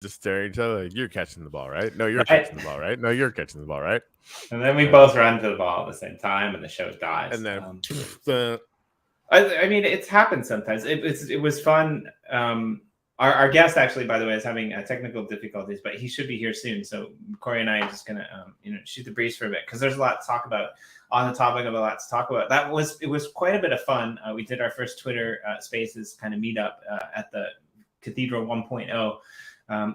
just staring at each other like, you're catching the ball, right? No, you're catching the ball, right? No, you're catching the ball, right? And then we both run to the ball at the same time, and the show dies. And then, I mean, it's happened sometimes. It was fun. Our guest, actually, by the way, is having technical difficulties, but he should be here soon. So Corey and I are just gonna, shoot the breeze for a bit because there's a lot to talk about on the topic of a lot to talk about. It was quite a bit of fun. We did our first Twitter Spaces kind of meetup at the Cathedral 1.0.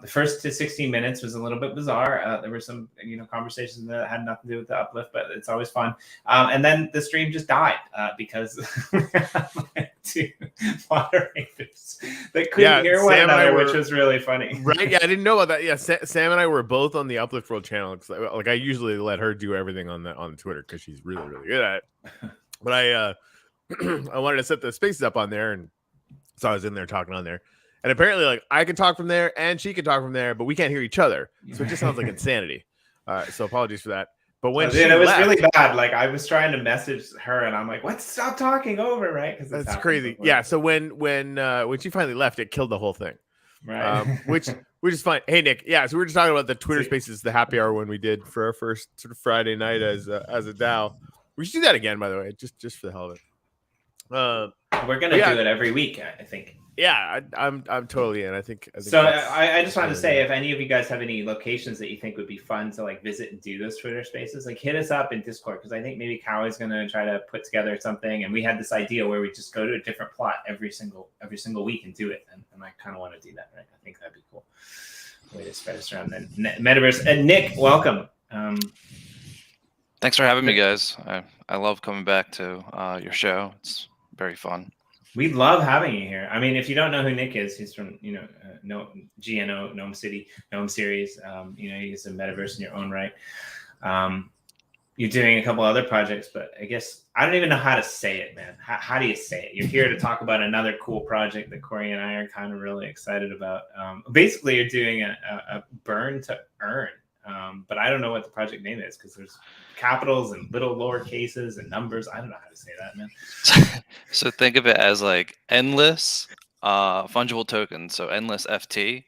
The first 16 minutes was a little bit bizarre. There were some, conversations that had nothing to do with the uplift, but it's always fun. And then the stream just died because we had two moderators that couldn't hear one another, which was really funny. Right? Yeah, I didn't know about that. Yeah, Sam and I were both on the Uplift World channel. Like I usually let her do everything on Twitter because she's really, really good at it. But I wanted to set the spaces up on there, and so I was in there talking on there. And apparently, like, I could talk from there and she could talk from there, but we can't hear each other. So it just sounds like insanity. So apologies for that. But when it was really bad. Like, I was trying to message her, and I'm like, "What? Stop talking over!" Right? Because that's crazy. Before. Yeah. So when she finally left, it killed the whole thing. Right. Which is fine. Hey Nick. Yeah. So we were just talking about the Twitter Spaces, the happy hour when we did for our first sort of Friday night as a DAO. We should do that again, by the way, just for the hell of it. We're gonna do it every week, I think. Yeah, I'm totally in. I think so. I just wanted to say, if any of you guys have any locations that you think would be fun to like visit and do those Twitter Spaces, like hit us up in Discord, because I think maybe Cowie's gonna try to put together something, and we had this idea where we just go to a different plot every single week and do it, and I kind of want to do that. Right? I think that'd be cool. Way to spread us around the metaverse. And Nick, welcome. Thanks for having me, guys. I love coming back to your show. It's very fun. We love having you here. I mean, if you don't know who Nick is, he's from, GNO, Gnome City, Gnome Series. He's a metaverse in your own right. You're doing a couple other projects, but I guess I don't even know how to say it, man. How do you say it? You're here to talk about another cool project that Corey and I are kind of really excited about. Basically, you're doing a Burn2Earn. But I don't know what the project name is because there's capitals and little lower cases and numbers. I don't know how to say that, man. So think of it as like endless fungible tokens. So NlessFT.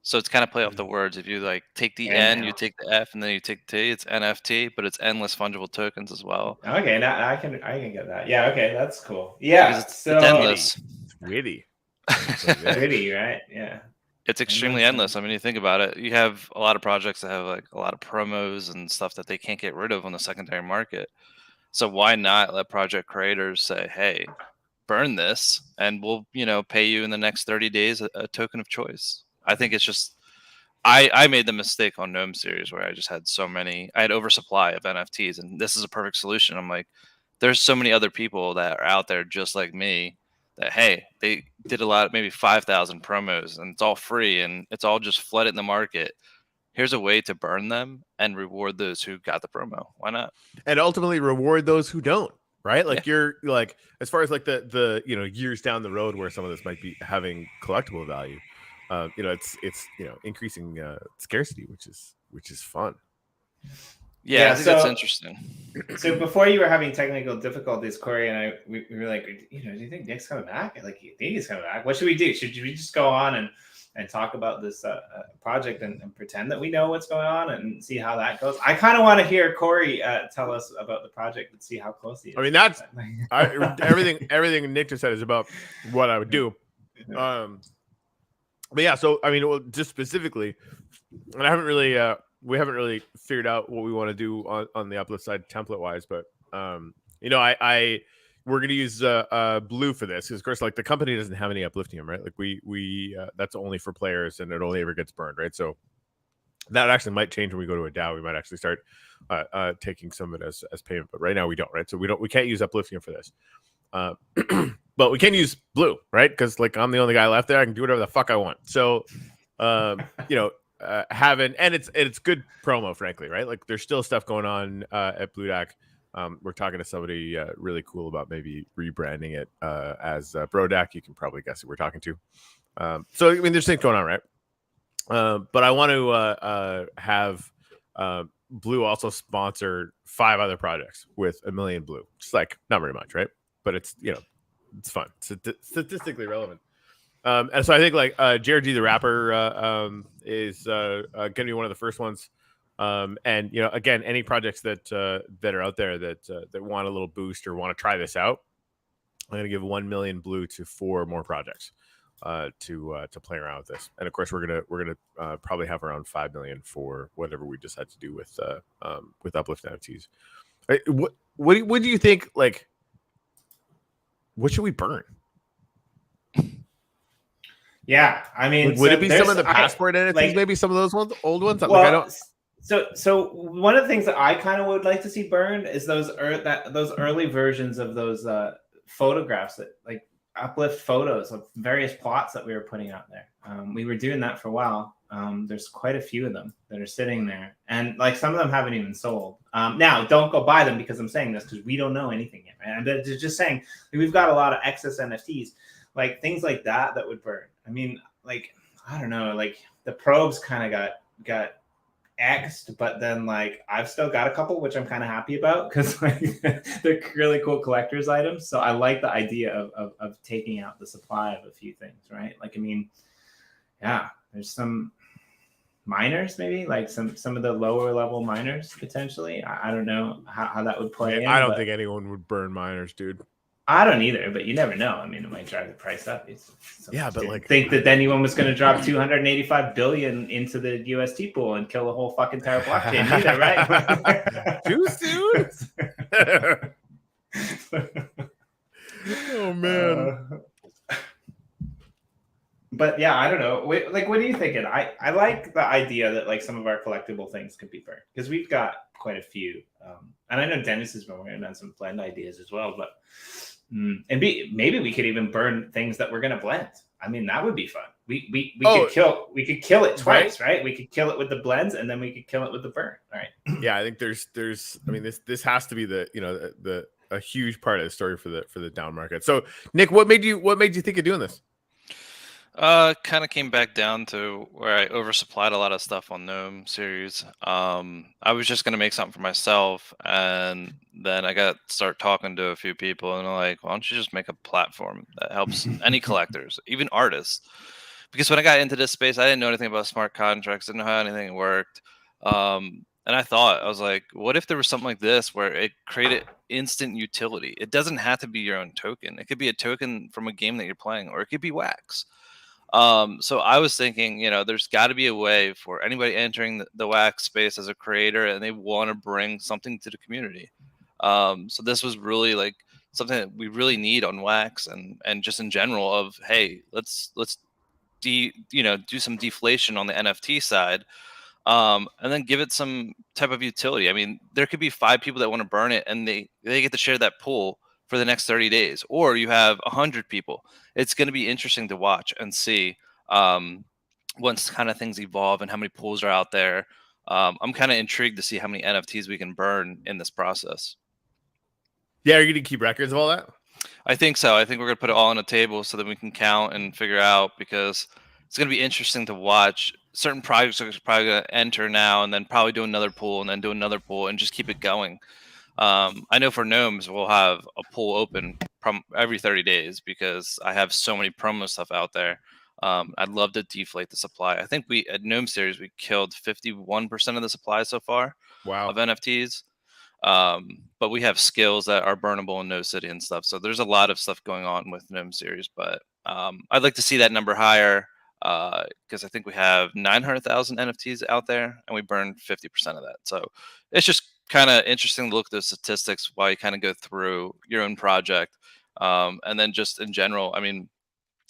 So it's kind of play off the words. If you like take the N, you take the F, and then you take the T, it's NFT, but it's endless fungible tokens as well. Okay, now I can get that. Yeah, okay, that's cool. Yeah, it's endless. It's witty. Witty, right? Yeah. It's extremely endless. I mean, you think about it, you have a lot of projects that have like a lot of promos and stuff that they can't get rid of on the secondary market. So why not let project creators say, hey, burn this and we'll, pay you in the next 30 days a token of choice. I think it's just, I made the mistake on Gnome Series where I just had I had oversupply of NFTs, and this is a perfect solution. I'm like, there's so many other people that are out there just like me that, hey, they did a lot, maybe 5,000 promos, and it's all free and it's all just flooded in the market. Here's a way to burn them and reward those who got the promo. Why not? And ultimately reward those who don't, right? Like you're like, as far as like the years down the road where some of this might be having collectible value, it's increasing scarcity, which is fun. Yeah, I think that's interesting. So before you were having technical difficulties, Corey and I, we were like, do you think Nick's coming back? Like, you think he's coming back? What should we do? Should we just go on and talk about this project and pretend that we know what's going on and see how that goes? I kind of want to hear Corey tell us about the project and see how close he is. I mean, that's everything Nick just said is about what I would do. But yeah, so I mean, just specifically, and we haven't really figured out what we want to do on the uplift side template wise, but we're going to use Blue for this because of course, like the company doesn't have any upliftium, right? Like we that's only for players and it only ever gets burned, right? So that actually might change when we go to a DAO. We might actually start taking some of it as payment, but right now we don't, right? So we can't use upliftium for this. But we can use Blue, right? Because like I'm the only guy left there, I can do whatever the fuck I want. So having, and it's good promo, frankly, right? Like there's still stuff going on at BluDAC. We're talking to somebody really cool about maybe rebranding it as BroDAC. You can probably guess who we're talking to. So I mean, there's things going on, right? But I want to have Blue also sponsor 5 other projects with 1 million Blue. Just like not very much, right? But it's it's fun, statistically relevant. And so I think like Jared G the rapper is going to be one of the first ones. And you know, again, any projects that are out there that want a little boost or want to try this out, I'm going to give 1 million blue to 4 more projects to play around with this. And of course, we're gonna probably have around 5 million for whatever we decide to do with Uplift NFTs. What do you think? Like, what should we burn? Yeah, I mean, Like, would it be some of the passport NFTs? like, Maybe some of those ones, old ones. Well, like, I don't. So one of the things that I kind of would like to see burned is those early versions of those photographs that like uplift photos of various plots that we were putting out there. We were doing that for a while. There's quite a few of them that are sitting there, and like some of them haven't even sold. Now, don't go buy them because I'm saying this because we don't know anything yet. Right? I'm just saying we've got a lot of excess NFTs, like things like that would burn. I mean, like I don't know, like the probes kind of got X'd, but then like I've still got a couple which I'm kind of happy about because like they're really cool collector's items. So I like the idea of taking out the supply of a few things, right? Like I mean, yeah, there's some miners, maybe like some of the lower level miners potentially. I don't know how that would play in. I don't think anyone would burn miners, dude. I don't either, but you never know. I mean, it might drive the price up. Yeah, but like, think that anyone was going to drop 285 billion into the UST pool and kill the whole fucking entire blockchain either, right? Too soon. Oh man. But yeah, I don't know. Like, what are you thinking? I like the idea that like some of our collectible things could be burned because we've got quite a few, and I know Dennis has been working on some blend ideas as well, but. Maybe we could even burn things that we're going to blend. I mean, that would be fun. We could kill it twice, right? We could kill it with the blends and then we could kill it with the burn. All right. Yeah, I think there's I mean this has to be the a huge part of the story for the down market. So Nick, what made you think of doing this? Kind of came back down to where I oversupplied a lot of stuff on Gnome series. I was just gonna make something for myself, and then I start talking to a few people, and they're like, "Why don't you just make a platform that helps any collectors, even artists?" Because when I got into this space, I didn't know anything about smart contracts, didn't know how anything worked. And I was like, what if there was something like this where it created instant utility? It doesn't have to be your own token. It could be a token from a game that you're playing, or it could be wax. So I was thinking, there's got to be a way for anybody entering the wax space as a creator and they want to bring something to the community. So this was really like something that we really need on wax and just in general of, hey, let's do some deflation on the NFT side. And then give it some type of utility. I mean, there could be 5 people that want to burn it and they get to share that pool for the next 30 days, or you have 100 people. It's going to be interesting to watch and see once kind of things evolve and how many pools are out there. I'm kind of intrigued to see how many NFTs we can burn in this process. Yeah, are you going to keep records of all that? I think so. I think we're going to put it all on a table so that we can count and figure out, because it's going to be interesting to watch. Certain projects are probably going to enter now and then probably do another pool and then do another pool and just keep it going. I know for Gnomes, we'll have a pool open every 30 days because I have so many promo stuff out there. I'd love to deflate the supply. I think at Gnome series, we killed 51% of the supply so far. Wow. Of NFTs. But we have skills that are burnable in No City and stuff. So there's a lot of stuff going on with Gnome series, but I'd like to see that number higher because I think we have 900,000 NFTs out there and we burned 50% of that. So it's just kind of interesting to look at those statistics while you kind of go through your own project. And then just in general, I mean,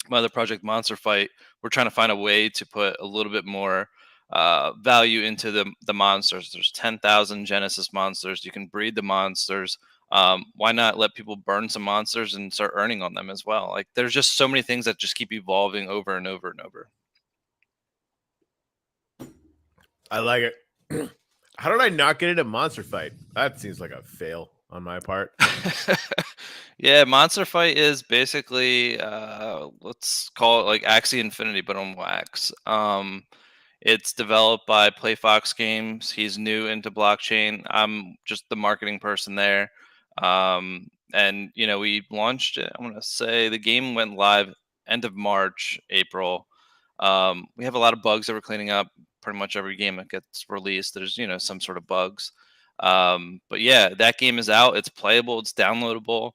my other project, Monster Fight, we're trying to find a way to put a little bit more value into the monsters. There's 10,000 Genesis monsters. You can breed the monsters. Why not let people burn some monsters and start earning on them as well? Like, there's just so many things that just keep evolving over and over and over. I like it. How did I not get into Monster Fight? That seems like a fail on my part. Yeah, Monster Fight is basically let's call it like Axie Infinity, but on wax. It's developed by PlayFox Games. He's new into blockchain. I'm just the marketing person there. And we launched it. I'm gonna say the game went live end of March, April. We have a lot of bugs that we're cleaning up. Pretty much every game that gets released, there's some sort of bugs. But yeah, that game is out. It's playable. It's downloadable.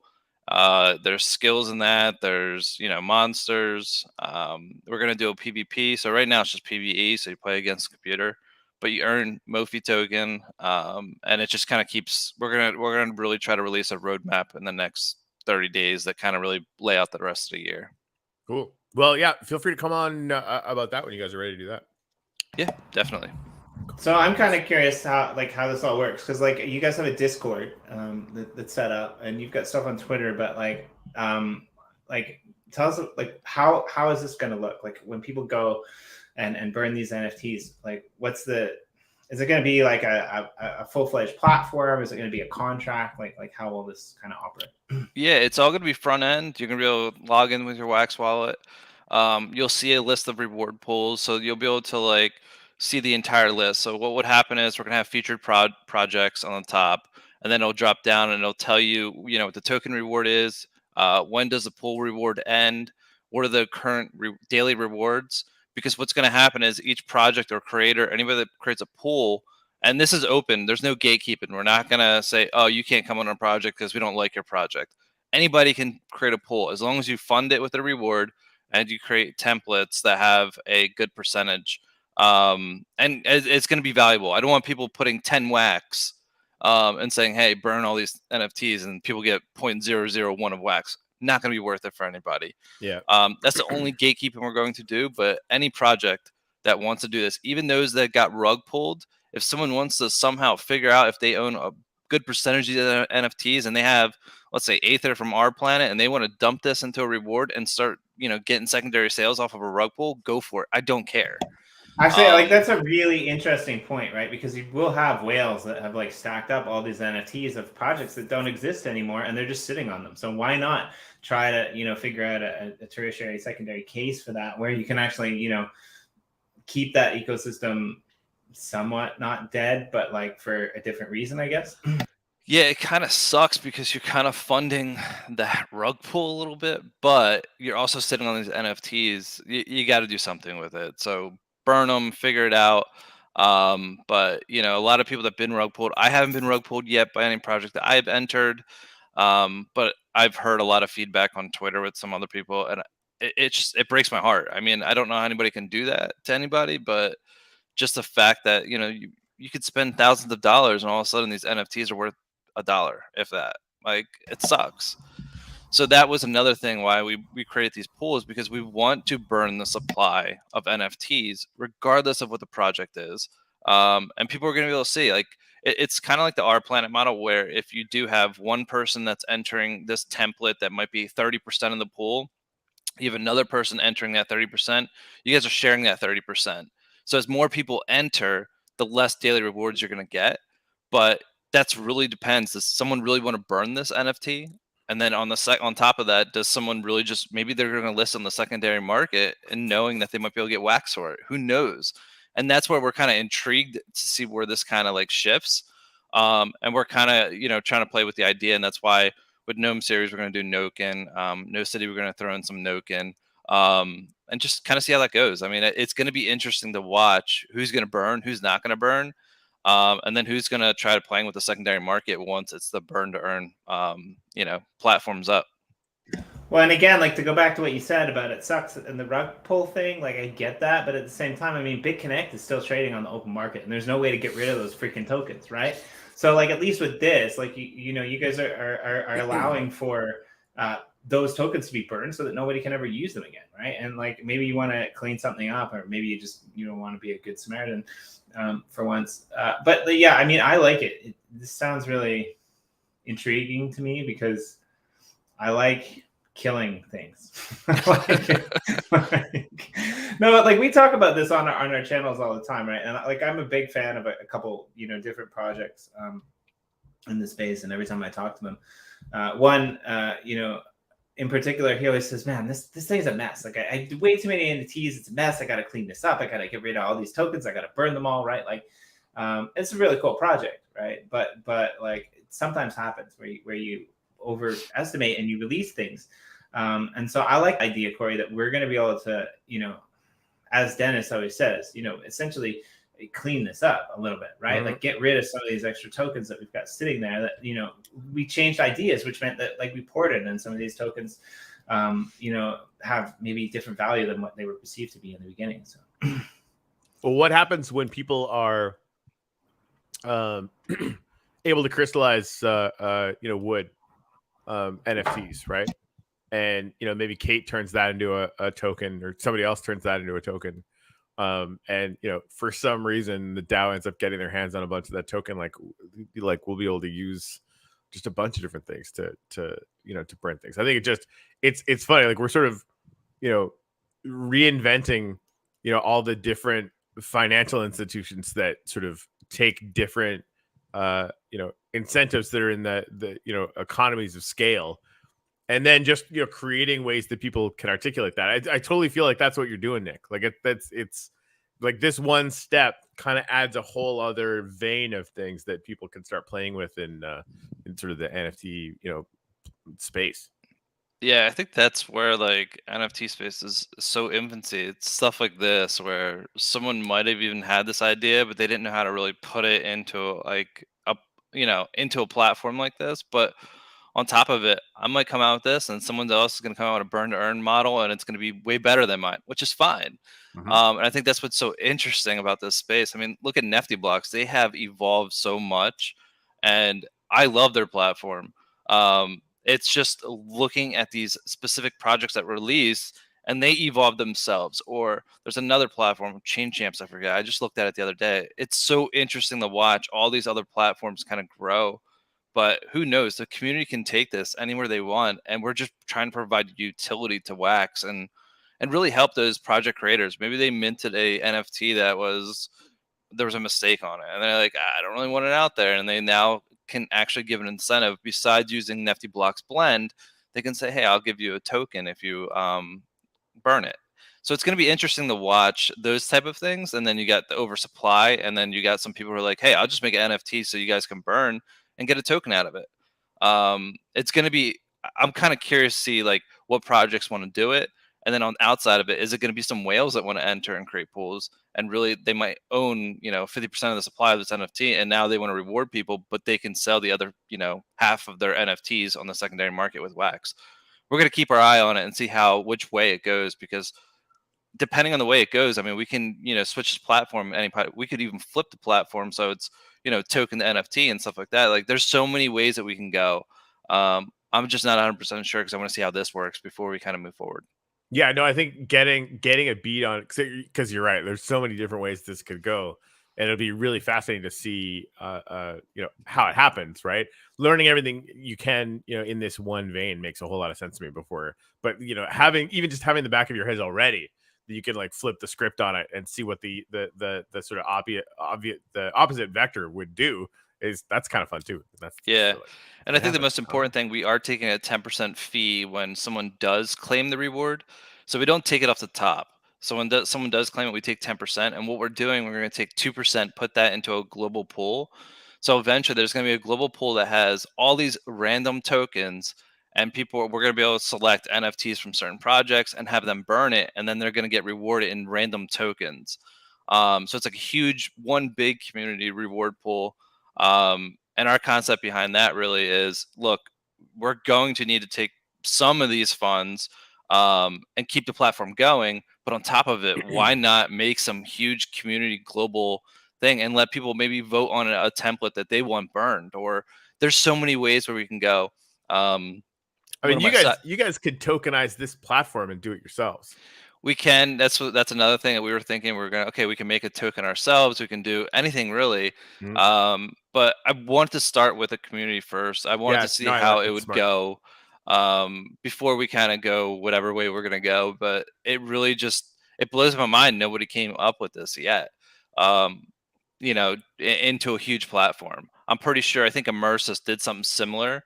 There's skills in that. There's monsters. We're gonna do a PvP. So right now it's just PvE. So you play against the computer, but you earn Mofi token, and it just kind of keeps. We're gonna really try to release a roadmap in the next 30 days that kind of really lay out the rest of the year. Cool. Well, yeah, feel free to come on about that when you guys are ready to do that. Yeah, definitely. So I'm kind of curious how this all works, because like you guys have a Discord that's set up, and you've got stuff on Twitter, but like tell us like how is this going to look like when people go and burn these NFTs? Like, is it going to be like a full-fledged platform? Is it going to be a contract? Like how will this kind of operate? Yeah, it's all going to be front end. You're going to be able to log in with your Wax wallet. You'll see a list of reward pools, so you'll be able to like see the entire list. So what would happen is we're going to have featured projects on the top, and then it'll drop down and it'll tell you, what the token reward is, when does the pool reward end, what are the current daily rewards. Because what's going to happen is each project or creator, anybody that creates a pool, and this is open, there's no gatekeeping. We're not going to say, oh, you can't come on our project because we don't like your project. Anybody can create a pool as long as you fund it with a reward and you create templates that have a good percentage. And it's going to be valuable. I don't want people putting 10 wax and saying, hey, burn all these NFTs and people get 0.001 of wax. Not going to be worth it for anybody. Yeah. That's the only gatekeeping we're going to do. But any project that wants to do this, even those that got rug pulled, if someone wants to somehow figure out if they own a good percentage of the NFTs and they have, let's say, Aether from our planet, and they want to dump this into a reward and start, getting secondary sales off of a rug pull, go for it. I don't care. Actually, like that's a really interesting point, right? Because you will have whales that have like stacked up all these NFTs of projects that don't exist anymore, and they're just sitting on them. So why not try to, figure out a tertiary, secondary case for that, where you can actually, keep that ecosystem somewhat not dead, but like for a different reason, I guess. Yeah, it kind of sucks because you're kind of funding that rug pull a little bit, but you're also sitting on these NFTs. You got to do something with it. So burn them, figure it out. But a lot of people that have been rug pulled. I haven't been rug pulled yet by any project that I've entered. But I've heard a lot of feedback on Twitter with some other people, and it breaks my heart. I mean, I don't know how anybody can do that to anybody, but just the fact that you could spend thousands of dollars and all of a sudden these NFTs are worth $1, if that. Like, it sucks. So that was another thing why we created these pools, because we want to burn the supply of NFTs regardless of what the project is. And people are going to be able to see, like, it's kind of like the Our Planet model, where if you do have one person that's entering this template that might be 30% of the pool, you have another person entering that 30%, you guys are sharing that 30%. So as more people enter, the less daily rewards you're going to get. But that's really depends. Does someone really want to burn this NFT? And then on top of that, does someone really just, maybe they're going to list on the secondary market and knowing that they might be able to get wax for it? Who knows? And that's where we're kind of intrigued to see where this kind of like shifts. And we're kind of, trying to play with the idea. And that's why with Gnome series, we're going to do Noken. No City, we're going to throw in some Noken. And just kind of see how that goes. I mean, it's going to be interesting to watch who's going to burn, who's not going to burn. And then who's going to try to playing with the secondary market once it's the Burn2Earn, platforms up. Well, and again, like to go back to what you said about it sucks and the rug pull thing, like I get that, but at the same time, I mean, BitConnect is still trading on the open market, and there's no way to get rid of those freaking tokens, right? So, like, at least with this, like you guys are allowing for those tokens to be burned so that nobody can ever use them again, right? And like maybe you want to clean something up, or maybe you just want to be a good Samaritan for once. But yeah, I mean, I like it. This sounds really intriguing to me because I like killing things. No, like we talk about this on our channels all the time, right? And like I'm a big fan of a couple different projects in the space, and every time I talk to them, one in particular, he always says, man, this thing's a mess. Like I do way too many NFTs. It's a mess. I got to clean this up. I got to get rid of all these tokens. I got to burn them all, right? Like it's a really cool project, right? But like it sometimes happens where you overestimate and you release things And so I like the idea, Corey, that we're going to be able to, as Dennis always says, essentially clean this up a little bit, right? Mhm. Like get rid of some of these extra tokens that we've got sitting there that, we changed ideas, which meant that like we ported, and some of these tokens, have maybe different value than what they were perceived to be in the beginning. So, well, what happens when people are able to crystallize, wood NFTs, right? And maybe Kate turns that into a token, or somebody else turns that into a token. And for some reason the DAO ends up getting their hands on a bunch of that token. Like we'll be able to use just a bunch of different things to print things. I think it's funny. Like we're sort of reinventing all the different financial institutions that sort of take different incentives that are in the economies of scale, and then just creating ways that people can articulate that. I totally feel like that's what you're doing, Nick. Like it's like this one step kind of adds a whole other vein of things that people can start playing with in sort of the NFT space. Yeah, I think that's where like NFT space is so infancy. It's stuff like this where someone might have even had this idea, but they didn't know how to really put it into like into a platform like this. But on top of it, I might come out with this, and someone else is going to come out with a burn-to-earn model, and it's going to be way better than mine, which is fine. Mhm. And I think that's what's so interesting about this space. I mean, look at Nifty Blocks; they have evolved so much, and I love their platform. It's just looking at these specific projects that release and they evolve themselves. Or there's another platform, Chain Champs, I forget. I just looked at it the other day. It's so interesting to watch all these other platforms kind of grow. But who knows? The community can take this anywhere they want, and we're just trying to provide utility to Wax and really help those project creators. Maybe they minted a NFT that there was a mistake on it, and they're like, I don't really want it out there, and they now can actually give an incentive besides using Nifty Blocks Blend. They can say, hey, I'll give you a token if you burn it. So it's going to be interesting to watch those type of things. And then you got the oversupply, and then you got some people who are like, hey, I'll just make an NFT so you guys can burn and get a token out of it. It's going to be, I'm kind of curious to see like what projects want to do it. And then on the outside of it, is it going to be some whales that want to enter and create pools? And really, they might own, 50% of the supply of this NFT, and now they want to reward people, but they can sell the other, half of their NFTs on the secondary market with Wax. We're going to keep our eye on it and see which way it goes, because depending on the way it goes, I mean, we can, switch this platform. We could even flip the platform so it's, token to NFT and stuff like that. Like, there's so many ways that we can go. I'm just not 100% sure because I want to see how this works before we kind of move forward. Yeah, no, I think getting a beat on, because you're right. There's so many different ways this could go, and it'll be really fascinating to see, how it happens. Right, learning everything you can, in this one vein makes a whole lot of sense to me before. But having the back of your head already that you can like flip the script on it and see what the sort of obvious the opposite vector would do that's kind of fun too. Yeah. Like, And I think the most important thing, we are taking a 10% fee when someone does claim the reward. So we don't take it off the top. So when someone does claim it, we take 10%. And what we're doing, we're going to take 2%, put that into a global pool. So eventually there's going to be a global pool that has all these random tokens, and we're going to be able to select NFTs from certain projects and have them burn it. And then they're going to get rewarded in random tokens. So it's like a huge, one big community reward pool. And our concept behind that really is, look, we're going to need to take some of these funds and keep the platform going. But on top of it, why not make some huge community global thing and let people maybe vote on a template that they want burned? Or there's so many ways where we can go. I mean, you guys could tokenize this platform and do it yourselves. We can. That's another thing that we were thinking. We can make a token ourselves. We can do anything really. Mm-hmm. But I wanted to start with a community first. I wanted to see how it would go before we kind of go whatever way we're gonna go. But it really it blows my mind. Nobody came up with this yet. Into a huge platform. I'm pretty sure. I think Immersus did something similar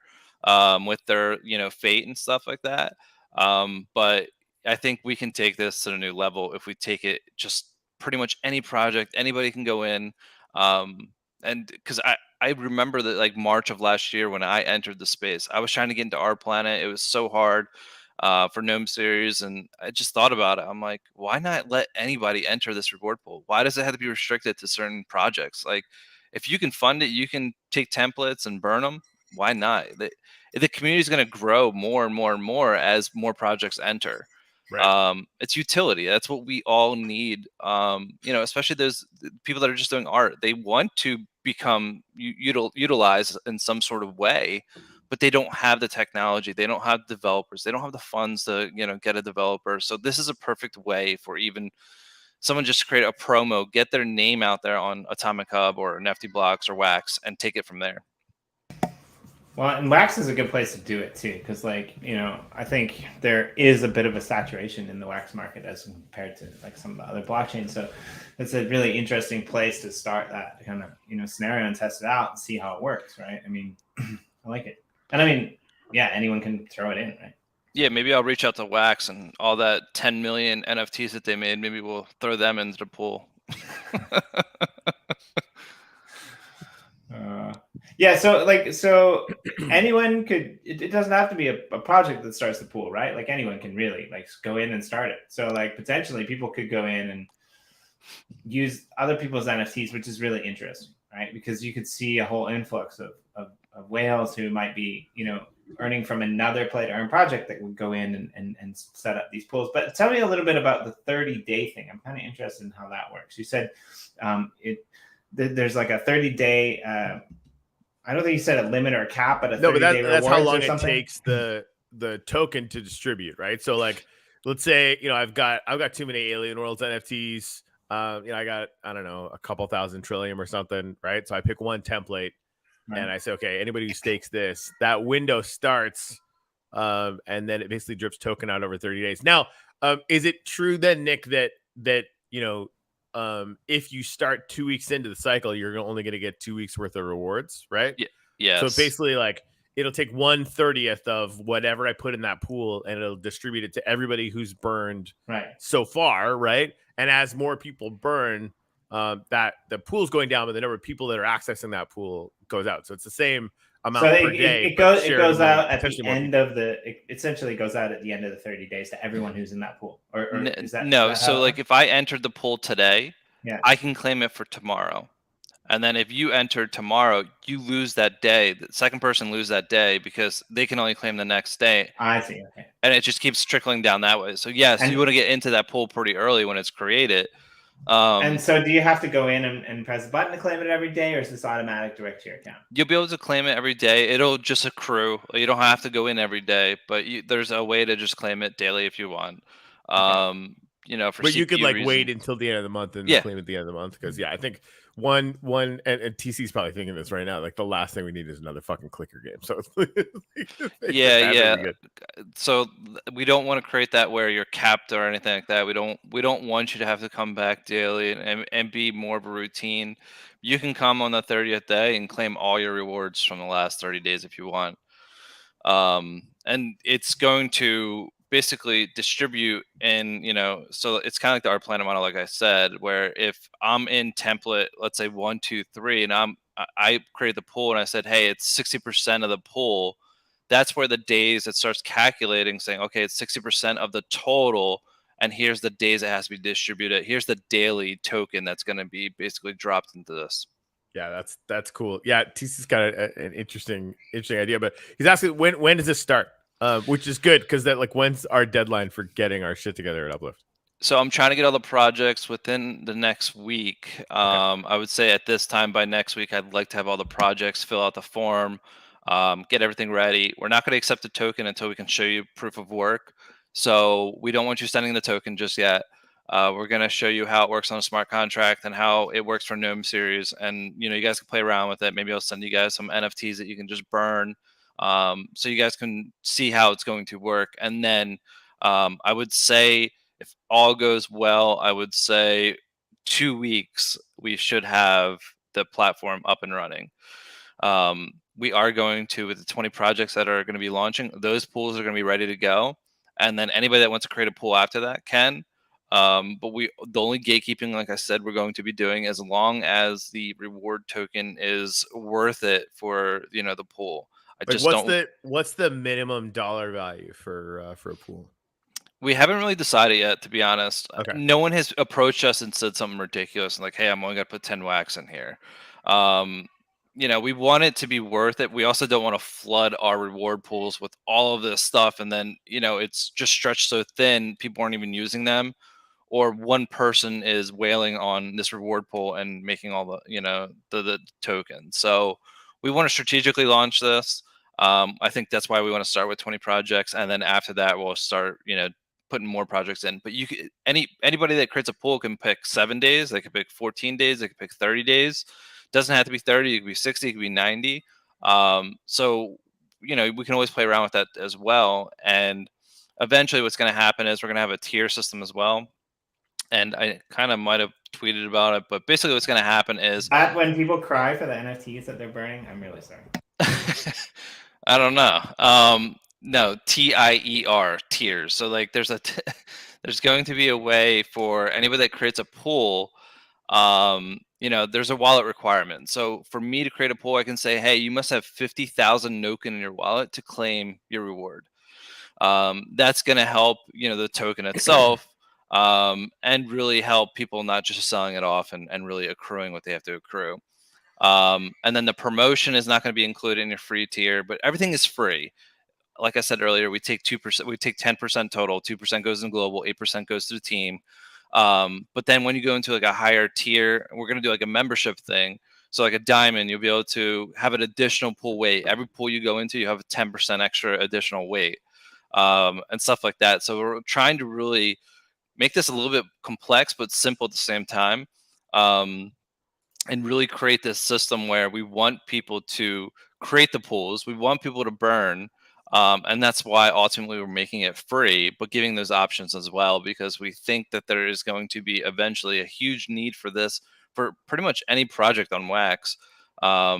with their Fate and stuff like that. But I think we can take this to a new level if we take it just pretty much any project, anybody can go in. And because I remember that like March of last year when I entered the space, I was trying to get into our planet. It was so hard. for Gnome series, and I just thought about it. I'm like, why not let anybody enter this reward pool? Why does it have to be restricted to certain projects? Like, if you can fund it, you can take templates and burn them. Why not? The community is going to grow more and more and more as more projects enter. Right. It's utility. That's what we all need. Especially those people that are just doing art. They want to become utilized in some sort of way, but they don't have the technology. They don't have developers. They don't have the funds to get a developer. So this is a perfect way for even someone just to create a promo, get their name out there on Atomic Hub or Nifty Blocks or Wax, and take it from there. Well, and Wax is a good place to do it too, because I think there is a bit of a saturation in the Wax market as compared to like some of the other blockchains. So it's a really interesting place to start that kind of scenario and test it out and see how it works, right? I mean, I like it, and I mean, yeah, anyone can throw it in, right? Yeah, maybe I'll reach out to Wax and all that 10 million NFTs that they made. Maybe we'll throw them into the pool. Yeah, so anyone could. It doesn't have to be a project that starts the pool, right? Like anyone can really go in and start it. So potentially people could go in and use other people's NFTs, which is really interesting, right? Because you could see a whole influx of whales who might be earning from another play to earn project that would go in and set up these pools. But tell me a little bit about the 30-day thing. I'm kind of interested in how that works. You said there's like a 30-day. I don't think you said a limit or a cap, but no, but that's how long it takes the token to distribute, right? So let's say I've got too many Alien Worlds NFTs. I got I don't know a couple thousand Trillium or something, right? So I pick one template, right, and I say, okay, anybody who stakes this, that window starts, and then it basically drips token out over 30 days. Now, is it true then, Nick, that if you start 2 weeks into the cycle, you're only going to get 2 weeks worth of rewards, right? Yeah. Yes. So basically, it'll take 1/30th of whatever I put in that pool, and it'll distribute it to everybody who's burned so far, right? And as more people burn, that the pool's going down, but the number of people that are accessing that pool goes out. So it's the same amount per day. It goes out at the end of it essentially goes out at the end of the 30 days to everyone who's in that pool. Or is that no? Is that so if I entered the pool today, I can claim it for tomorrow. And then if you enter tomorrow, you lose that day. The second person lose that day because they can only claim the next day. I see. Okay. And it just keeps trickling down that way. So yes, you want to get into that pool pretty early when it's created. And so do you have to go in and press a button to claim it every day, or is this automatic direct to your account? You'll be able to claim it every day. It'll just accrue. You don't have to go in every day, but there's a way to just claim it daily if you want. Okay. But you could reasons. Wait until the end of the month and claim at the end of the month, because I think one and TC's probably thinking this right now. Like the last thing we need is another fucking clicker game. So yeah. So we don't want to create that where you're capped or anything like that. We don't want you to have to come back daily and be more of a routine. You can come on the 30th day and claim all your rewards from the last 30 days if you want. And it's going to basically distribute in, so it's kind of like the art planet model, like I said, where if I'm in template, let's say 1, 2, 3, and I create the pool and I said, hey, it's 60% of the pool. That's where the days it starts calculating, saying, okay, it's 60% of the total, and here's the days it has to be distributed. Here's the daily token that's going to be basically dropped into this. Yeah, that's cool. Yeah, TC's got an interesting idea, but he's asking when does this start? Which is good, because that when's our deadline for getting our shit together at Uplift? So I'm trying to get all the projects within the next week. I would say at this time by next week, I'd like to have all the projects fill out the form, get everything ready. We're not going to accept the token until we can show you proof of work. So we don't want you sending the token just yet. We're going to show you how it works on a smart contract and how it works for Gnome series. And, you guys can play around with it. Maybe I'll send you guys some NFTs that you can just burn. So you guys can see how it's going to work. And then I would say if all goes well, I would say 2 weeks, we should have the platform up and running. We are going to, with the 20 projects that are going to be launching, those pools are going to be ready to go. And then anybody that wants to create a pool after that can. But the only gatekeeping, like I said, we're going to be doing as long as the reward token is worth it for, the pool. Like, just don't. what's the minimum dollar value for a pool? We haven't really decided yet, to be honest. Okay. No one has approached us and said something ridiculous, like, "Hey, I'm only gonna put 10 wax in here." Um, we want it to be worth it. We also don't want to flood our reward pools with all of this stuff, and then it's just stretched so thin, people aren't even using them, or one person is whaling on this reward pool and making all the tokens. So we want to strategically launch this. I think that's why we want to start with 20 projects, and then after that, we'll start putting more projects in. But anybody that creates a pool can pick 7 days. They can pick 14 days. They can pick 30 days. Doesn't have to be 30. It could be 60. It could be 90. So we can always play around with that as well. And eventually, what's going to happen is we're going to have a tier system as well. And I kind of might have tweeted about it, but basically, what's going to happen is that when people cry for the NFTs that they're burning, I'm really sorry. I don't know. No, TIER, tiers. So like there's going to be a way for anybody that creates a pool, there's a wallet requirement. So for me to create a pool, I can say, hey, you must have 50,000 Noken in your wallet to claim your reward. That's going to help, the token itself, and really help people not just selling it off and really accruing what they have to accrue. And then the promotion is not going to be included in your free tier, but everything is free. Like I said earlier, we take 2%, we take 10% total, 2% goes in global, 8% goes to the team. But then when you go into like a higher tier, we're going to do like a membership thing. So like a diamond, you'll be able to have an additional pool weight. Every pool you go into, you have a 10% extra additional weight, and stuff like that. So we're trying to really make this a little bit complex, but simple at the same time. And really create this system where we want people to create the pools. We want people to burn. And that's why ultimately we're making it free, but giving those options as well, because we think that there is going to be eventually a huge need for this for pretty much any project on Wax. To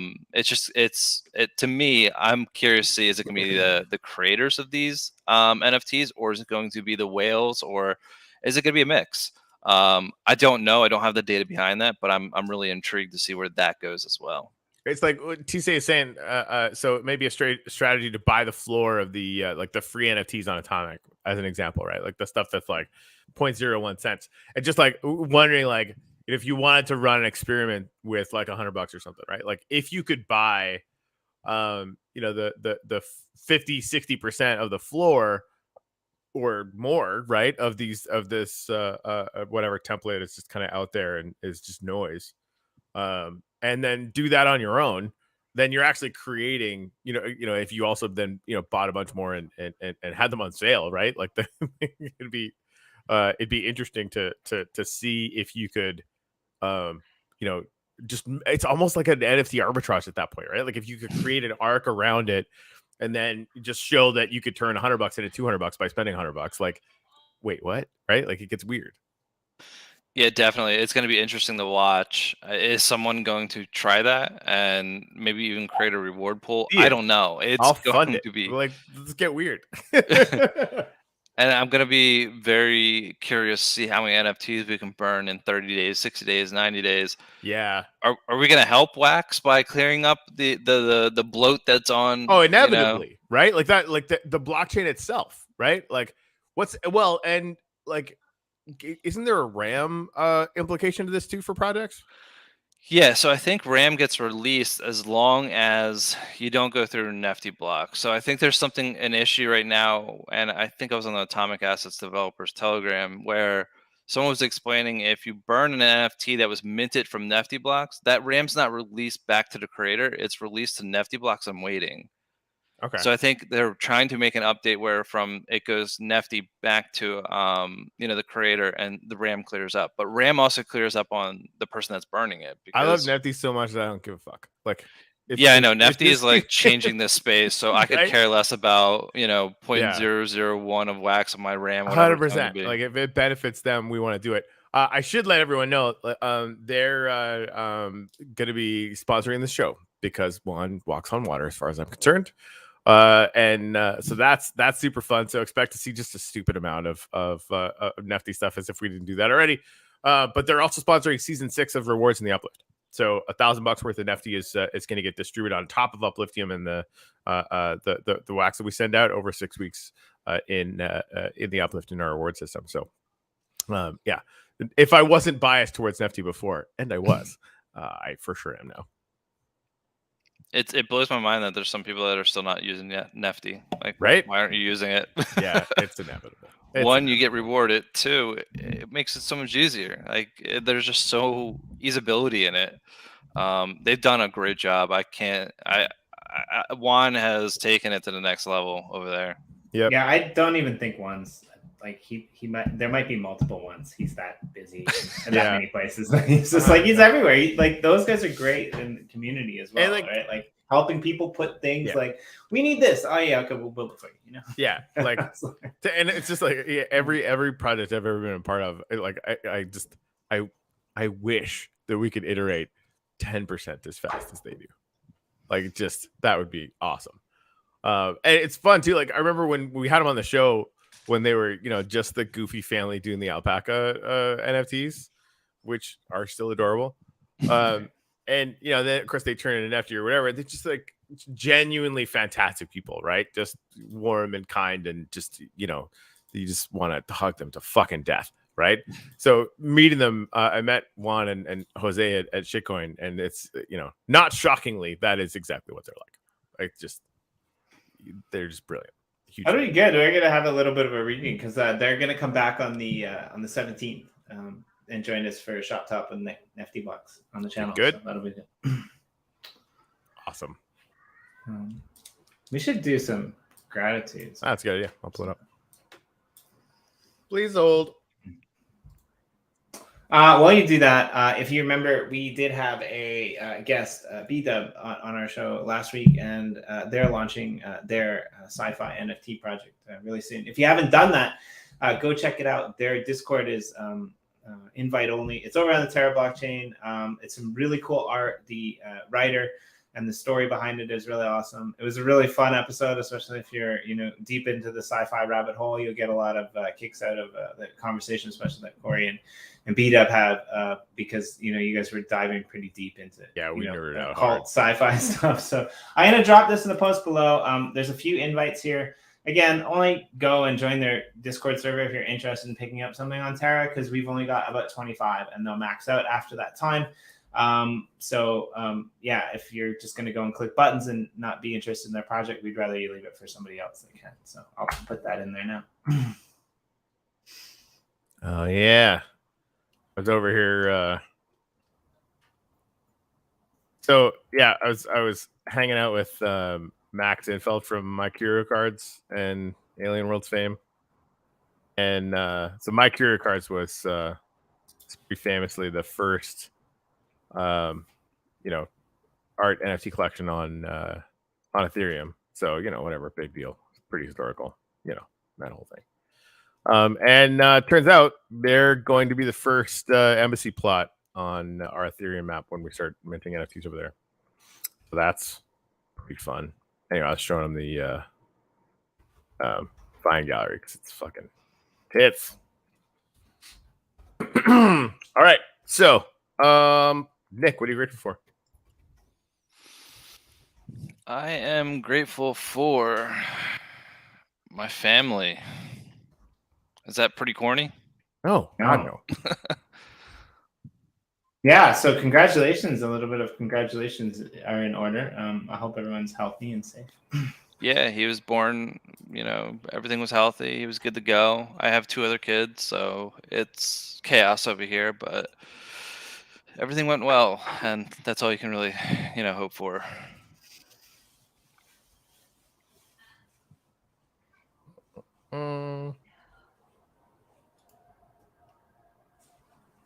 me, I'm curious to see, is it going to be the creators of these NFTs, or is it going to be the whales, or is it going to be a mix? I don't know. I don't have the data behind that, but I'm really intrigued to see where that goes as well. It's like what TC is saying. So it may be a strategy to buy the floor of the like the free NFTs on Atomic as an example, right? Like the stuff that's like 0.01 cents, and just like wondering like if you wanted to run an experiment with like $100 or something, right? Like if you could buy, the 50-60% of the floor or more, right, of this whatever template is just kind of out there and is just noise, and then do that on your own, then you're actually creating, if you also then bought a bunch more and had them on sale, right? Like it'd be interesting to see if you could, just, it's almost like an NFT arbitrage at that point, right? Like if you could create an arc around it and then just show that you could turn $100 into $200 by spending $100. Like, wait, what? Right? Like it gets weird. Yeah, definitely. It's going to be interesting to watch. Is someone going to try that and maybe even create a reward pool? I don't know. It's going to be like, let's get weird. And I'm going to be very curious to see how many NFTs we can burn in 30 days, 60 days, 90 days. Yeah. Are we going to help Wax by clearing up the bloat that's on? Oh, inevitably, right? Like that, like the blockchain itself, right? Like and like, isn't there a RAM implication to this too for projects? Yeah, so I think RAM gets released as long as you don't go through an NFT block. So I think there's an issue right now, and I think I was on the Atomic Assets Developers Telegram where someone was explaining if you burn an NFT that was minted from NFT blocks, that RAM's not released back to the creator. It's released to NFT blocks and waiting. Okay. So I think they're trying to make an update where from it goes Nefty back to the creator and the RAM clears up. But RAM also clears up on the person that's burning it. I love Nefty so much that I don't give a fuck. Like I know Nefty is like changing this space, so I could care less about 0.001 of wax on my RAM. 100%. Like if it benefits them, we want to do it. I should let everyone know they're going to be sponsoring the show because one walks on water as far as I'm concerned. So that's super fun. So expect to see just a stupid amount of Nefty stuff as if we didn't do that already. But they're also sponsoring season 6 of Rewards in the Uplift. So $1,000 worth of NFT is going to get distributed on top of Upliftium and the wax that we send out over 6 weeks in the Uplift in our reward system. So yeah, if I wasn't biased towards NFT before, and I was, I for sure am now. It blows my mind that there's some people that are still not using NFT. Like, right? Why aren't you using it? Yeah, it's inevitable. One, you get rewarded. Two, it makes it so much easier. Like, there's just so easeability in it. They've done a great job. Juan has taken it to the next level over there. Yep. Yeah, I don't even think one's like he might. There might be multiple ones. He's that busy in that many places. He's just like he's everywhere. Like those guys are great in the community as well, right? Like helping people put things like we need this. Oh yeah, okay, we'll build it for you. You know? Yeah, like and it's just like every project I've ever been a part of. Like I wish that we could iterate 10% as fast as they do. Like just that would be awesome. And it's fun too. Like I remember when we had them on the show when they were, just the goofy family doing the alpaca NFTs, which are still adorable. And then of course they turn it into NFT or whatever. They're just like genuinely fantastic people, right? Just warm and kind, and just you just want to hug them to fucking death, right? So meeting them, I met Juan and Jose at Shitcoin, and it's not shockingly that is exactly what they're like. Like just they're just brilliant. That'll be good. We're gonna have a little bit of a reading because they're gonna come back on the 17th and join us for Shop Top and NFT Blocks on the channel. Good. So that'll be good. Awesome. We should do some gratitudes. That's a good idea. I'll pull it up. Please hold. While you do that, if you remember, we did have a guest, B-Dub, on our show last week, and they're launching their sci-fi NFT project really soon. If you haven't done that, go check it out. Their Discord is invite only. It's over on the Terra blockchain. It's some really cool art. The writer and the story behind it is really awesome. It was a really fun episode, especially if you're deep into the sci-fi rabbit hole. You'll get a lot of kicks out of the conversation, especially that Corey and B-Dub have, because you guys were diving pretty deep into we nerded out cult hard. sci-fi stuff. So I'm gonna drop this in the post below. There's a few invites here. Again, only go and join their Discord server if you're interested in picking up something on Terra, because we've only got about 25 and they'll max out after that time. If you're just going to go and click buttons and not be interested in their project, we'd rather you leave it for somebody else that can. So I'll put that in there now. Oh yeah. I was over here. I was hanging out with Max Infeld from My Curio Cards and Alien Worlds fame. And so My Curio Cards was pretty famously the first art NFT collection on Ethereum. So, whatever, big deal. It's pretty historical, that whole thing. Turns out they're going to be the first embassy plot on our Ethereum map when we start minting NFTs over there. So that's pretty fun. Anyway, I was showing them the Find Gallery because it's fucking tits. All right. So, Nick, what are you grateful for? I am grateful for my family. Is that pretty corny? Oh, God, no. Yeah, so congratulations. A little bit of congratulations are in order. I hope everyone's healthy and safe. Yeah, he was born, everything was healthy. He was good to go. I have 2 other kids, so it's chaos over here, but everything went well, and that's all you can really, hope for.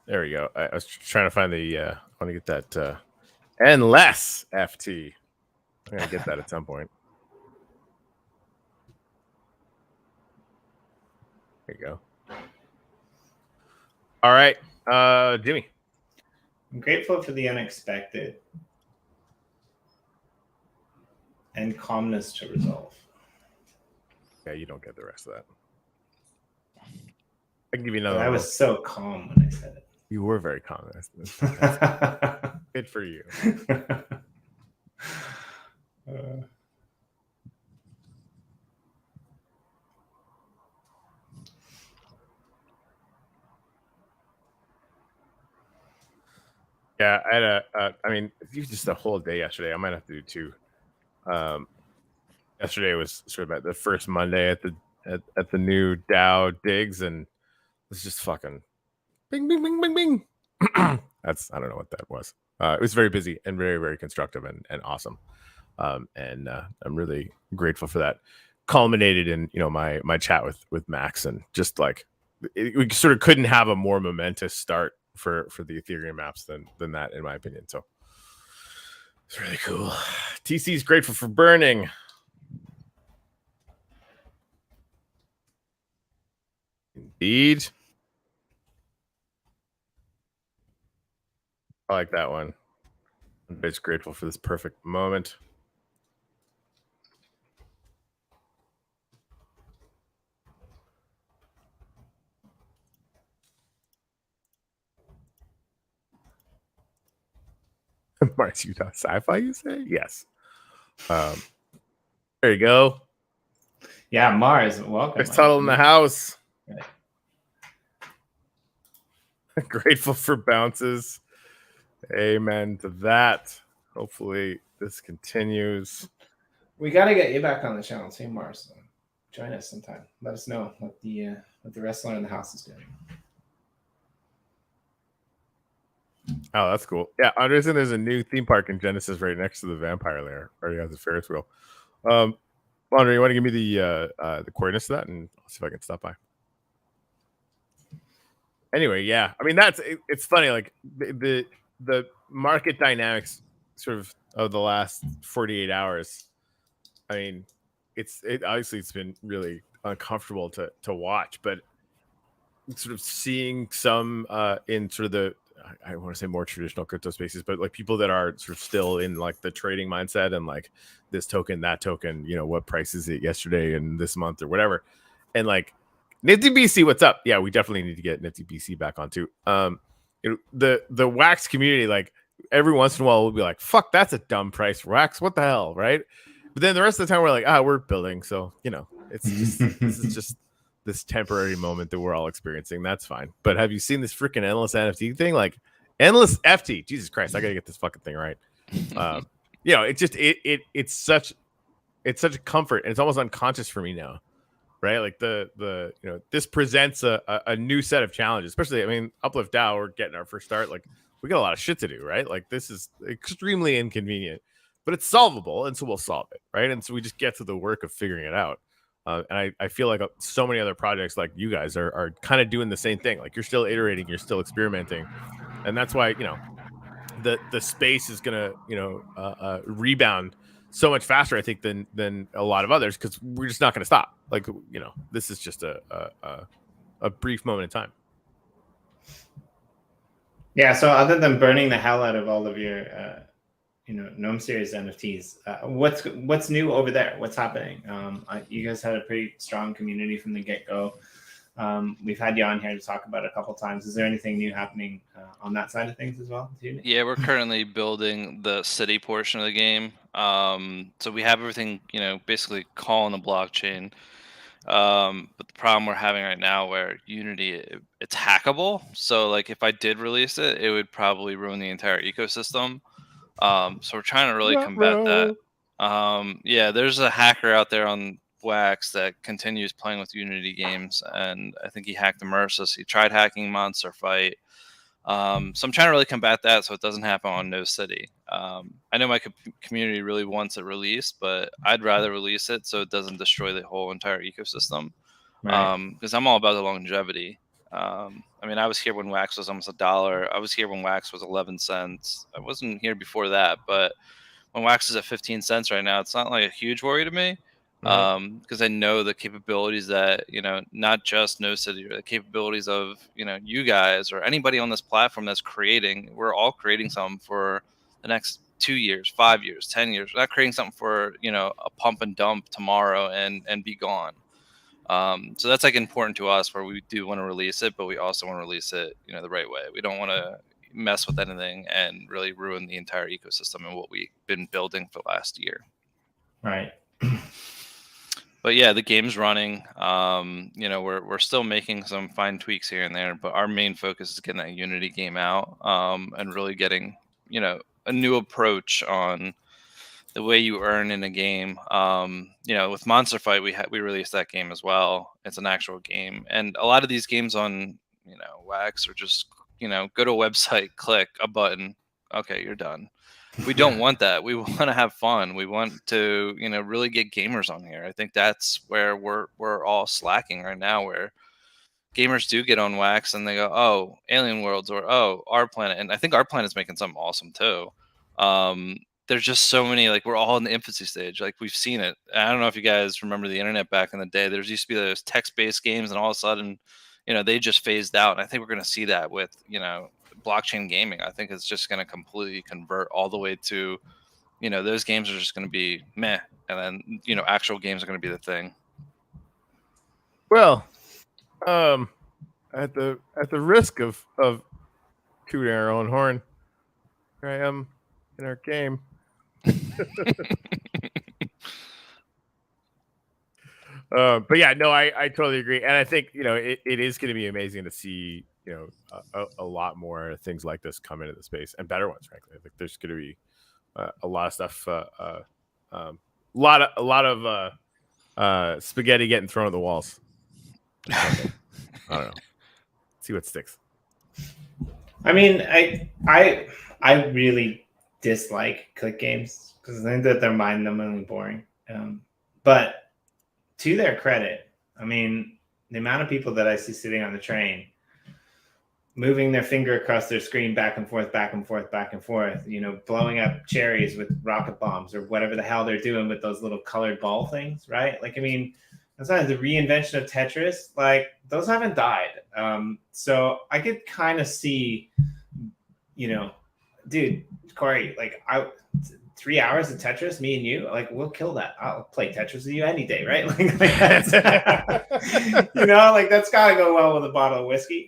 There we go. I was trying to find the I want to get that NlessFT. I'm gonna get that at some point. There you go. All right, Jimmy. I'm grateful for the unexpected and calmness to resolve. Yeah, you don't get the rest of that. I can give you another. I was so calm when I said it. You were very calm. Good Good for you. Yeah, I had I mean, just the whole day yesterday. I might have to do two. Yesterday was sort of at the first Monday at the new DAO digs, and it's just fucking bing, bing, bing, bing, bing. I don't know what that was. It was very busy and very, very constructive and awesome. And I'm really grateful for that. Culminated in my chat with Max, and just like we sort of couldn't have a more momentous start for the Ethereum apps than that, in my opinion. So it's really cool. TC's grateful for burning. Indeed. I like that one. I'm bitch grateful for this perfect moment. Mars Utah Sci-Fi, you say? Yes. There you go. Yeah, Mars, welcome. There's Tuttle in the house. Right. Grateful for bounces. Amen to that. Hopefully this continues. We got to get you back on the channel too, Mars. Join us sometime. Let us know what the wrestler in the house is doing. Oh, that's cool. Yeah, I understand there's a new theme park in Genesis right next to the Vampire Lair. Already has a Ferris wheel. Andre, you want to give me the coordinates to that, and I'll see if I can stop by. Anyway, yeah, I mean it's funny, like the market dynamics sort of the last 48 hours. I mean, obviously it's been really uncomfortable to watch, but sort of seeing some in sort of the, I want to say more traditional crypto spaces, but like people that are sort of still in like the trading mindset and like this token, that token, what price is it yesterday and this month or whatever. And like Nifty BC, what's up? Yeah, we definitely need to get Nifty BC back on too. The Wax community, like every once in a while we'll be like, fuck, that's a dumb price for Wax. What the hell, right? But then the rest of the time we're like, we're building. So, it's just, this is just this temporary moment that we're all experiencing. That's fine. But have you seen this freaking endless NFT thing? Like NlessFT, Jesus Christ, I gotta get this fucking thing right. It's such a comfort, and it's almost unconscious for me now, right? Like this presents a new set of challenges, especially, I mean, Uplift DAO, we're getting our first start. Like we got a lot of shit to do, right? Like this is extremely inconvenient, but it's solvable, and so we'll solve it, right? And so we just get to the work of figuring it out. And I feel like so many other projects like you guys are kind of doing the same thing. Like you're still iterating, you're still experimenting, and that's why the space is gonna rebound so much faster, I think, than a lot of others, because we're just not gonna stop. Like this is just a brief moment in time. Yeah. So other than burning the hell out of all of your Gnome series NFTs, what's new over there? What's happening? You guys had a pretty strong community from the get-go. We've had you on here to talk about it a couple times. Is there anything new happening on that side of things as well? Yeah, we're currently building the city portion of the game. So we have everything, basically calling the blockchain. But the problem we're having right now, where Unity, it's hackable. So like if I did release it, it would probably ruin the entire ecosystem. So we're trying to really combat that. Yeah, there's a hacker out there on Wax that continues playing with Unity games, and I think he hacked Immersus. He tried hacking Monster Fight. So I'm trying to really combat that so it doesn't happen on No City. I know my community really wants it released, but I'd rather release it so it doesn't destroy the whole entire ecosystem. Because I'm all about the longevity. I mean, I was here when Wax was almost $1. I was here when Wax was 11 cents. I wasn't here before that, but when Wax is at 15 cents right now, it's not like a huge worry to me, because I know the capabilities that, not just No City, or the capabilities of, you guys or anybody on this platform that's creating. We're all creating something for the next 2 years, 5 years, 10 years. We're not creating something for, a pump and dump tomorrow and be gone. So that's like important to us, where we do want to release it, but we also want to release it, the right way. We don't want to mess with anything and really ruin the entire ecosystem and what we've been building for the last year. Right. But yeah, the game's running. You know, we're still making some fine tweaks here and there, but our main focus is getting that Unity game out, and really getting, you know, a new approach on the way you earn in a game. You know, with Monster Fight, we released that game as well. It's an actual game, and a lot of these games on, you know, Wax are just, you know, go to a website, click a button, okay, you're done. We don't want that. We want to have fun. We want to, you know, really get gamers on here. I think that's where we're all slacking right now, where gamers do get on Wax and they go, oh, Alien Worlds, or oh, Our Planet. And I think Our Planet's making something awesome too. There's just so many, like, we're all in the infancy stage. Like, we've seen it. I don't know if you guys remember the internet back in the day. There used to be those text-based games, and all of a sudden, you know, they just phased out. And I think we're going to see that with, you know, blockchain gaming. I think it's just going to completely convert all the way to, you know, those games are just going to be meh, and then, you know, actual games are going to be the thing. Well, at the risk of tooting our own horn, here I am in our game. But yeah, no, I totally agree, and I think, you know, it is going to be amazing to see, you know, a lot more things like this come into the space, and better ones. Frankly, I think there's going to be a lot of stuff, a lot of spaghetti getting thrown at the walls. I don't know. See what sticks. I mean, I really dislike click games because I think that they're mind-numbingly boring. But to their credit, I mean, the amount of people that I see sitting on the train, moving their finger across their screen back and forth, back and forth, back and forth, you know, blowing up cherries with rocket bombs or whatever the hell they're doing with those little colored ball things, right? Like, I mean, sometimes the reinvention of Tetris, like, those haven't died. So I could kind of see, you know, dude, Corey, like, 3 hours of Tetris, me and you, like, we'll kill that. I'll play Tetris with you any day, right? Like that's, you know, like, that's gotta go well with a bottle of whiskey.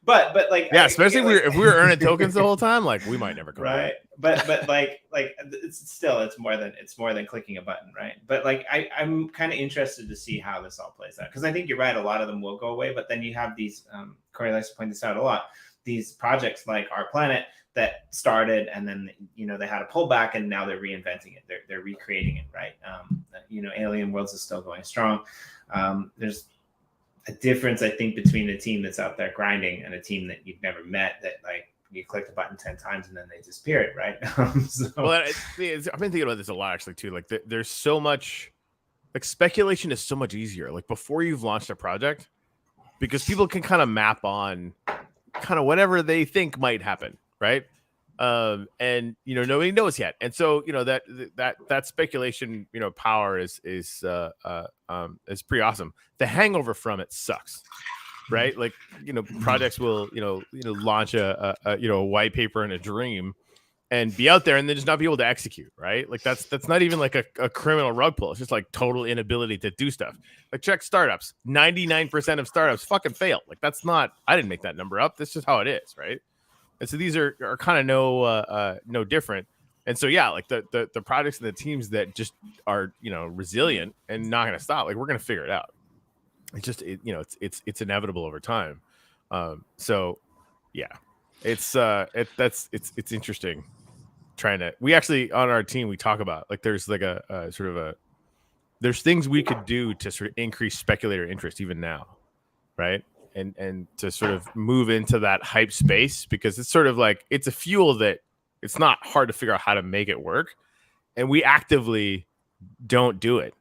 But like, yeah, especially if we were earning tokens the whole time, like, we might never come right. But like it's more than clicking a button, right? But like, I'm kind of interested to see how this all plays out, because I think you're right, a lot of them will go away, but then you have these, Corey likes to point this out a lot, these projects like Our Planet that started, and then, you know, they had a pullback, and now they're reinventing it. They're recreating it, right? You know, Alien Worlds is still going strong. There's a difference, I think, between a team that's out there grinding and a team that you've never met, that, like, you click the button 10 times and then they disappear, right? Well, I've been thinking about this a lot, actually, too. Like, there's so much, like, speculation is so much easier, like, before you've launched a project, because people can kind of map on kind of whatever they think might happen, right? And, you know, nobody knows yet, and so, you know, that speculation, you know, power is pretty awesome. The hangover from it sucks, right? Like, you know, projects will, you know, launch a white paper and a dream, and be out there, and then just not be able to execute, right? Like, that's not even like a criminal rug pull. It's just like total inability to do stuff. Like, check startups. 99% of startups fucking fail. Like, that's not, I didn't make that number up. That's just how it is, right? And so these are kind of no different. And so, yeah, like the projects and the teams that just are, you know, resilient and not going to stop, like, we're going to figure it out. It's just, you know, it's inevitable over time. So yeah, it's interesting trying to, we actually, on our team, we talk about, like, there's like a sort of there's things we could do to sort of increase speculator interest even now, right? And to sort of move into that hype space, because it's sort of like, it's a fuel that it's not hard to figure out how to make it work, and we actively don't do it,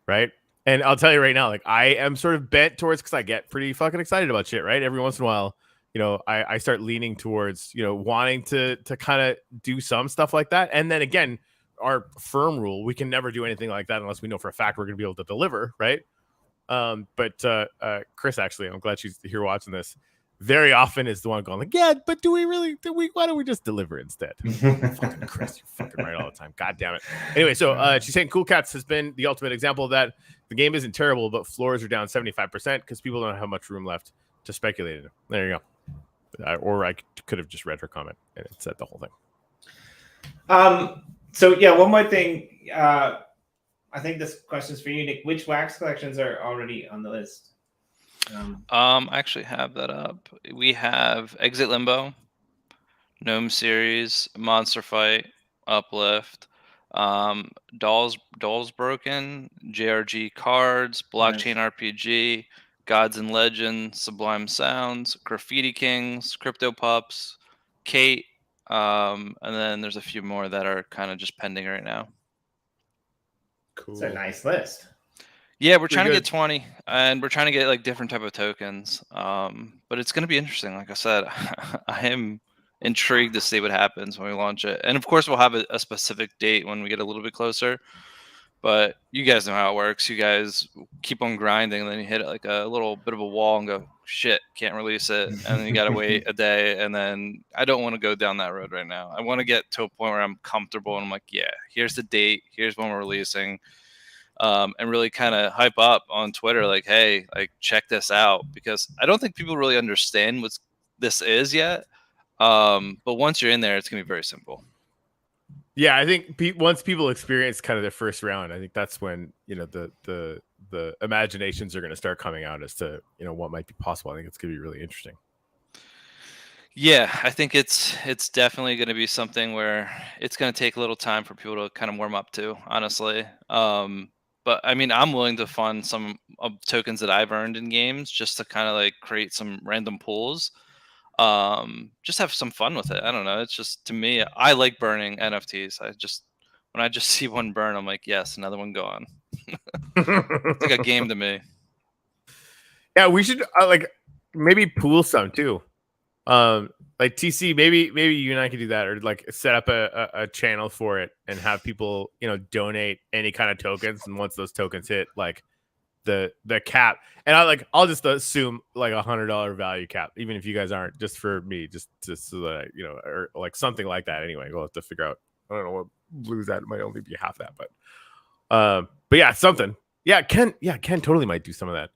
right? And I'll tell you right now, like, I am sort of bent towards, because I get pretty fucking excited about shit, right? Every once in a while, you know, I start leaning towards, you know, wanting to kind of do some stuff like that. And then again, our firm rule, we can never do anything like that unless we know for a fact we're going to be able to deliver, right? But Chris, actually, I'm glad she's here watching this, very often is the one going like, yeah, but why don't we just deliver instead? Fucking Chris, you're fucking right all the time. God damn it. Anyway, so she's saying Cool Cats has been the ultimate example of that. The game isn't terrible, but floors are down 75% because people don't have much room left to speculate in. There you go. or I could have just read her comment and it said the whole thing. So yeah, one more thing. I think this question's for you, Nick. Which wax collections are already on the list? I actually have that up. We have Exit Limbo, Gnome Series, Monster Fight, Uplift, Dolls Broken, JRG Cards, Blockchain RPG, Gods and Legends, Sublime Sounds, Graffiti Kings, Crypto Pups, Kate, and then there's a few more that are kind of just pending right now. Cool. It's a nice list. Yeah, we're trying to get 20, and we're trying to get like different type of tokens. But it's going to be interesting. Like I said, I am intrigued to see what happens when we launch it. And of course, we'll have a specific date when we get a little bit closer. But you guys know how it works. You guys keep on grinding, and then you hit like a little bit of a wall and go, shit, can't release it. And then you got to wait a day. And then I don't want to go down that road right now. I want to get to a point where I'm comfortable and I'm like, yeah, here's the date. Here's when we're releasing. And really kind of hype up on Twitter, like, hey, like, check this out, because I don't think people really understand what this is yet. But once you're in there, it's gonna be very simple. Yeah, I think once people experience kind of their first round, I think that's when the imaginations are going to start coming out as to what might be possible. I think it's going to be really interesting. Yeah, I think it's definitely going to be something where it's going to take a little time for people to kind of warm up to, honestly. But I mean, I'm willing to fund some tokens that I've earned in games just to kind of like create some random pools. Just have some fun with it. I don't know. It's just, to me, I like burning NFTs. When I just see one burn, I'm like, yes, another one gone. It's like a game to me. Yeah, we should like maybe pool some too. Like TC, maybe you and I could do that, or like set up a channel for it and have people, donate any kind of tokens. And once those tokens hit like the cap, and I'll just assume like $100 value cap, even if you guys aren't, just for me, just so that or like something like that. Anyway, we'll have to figure out. I don't know what blues that, it might only be half that, but yeah, something. Yeah, Ken totally might do some of that.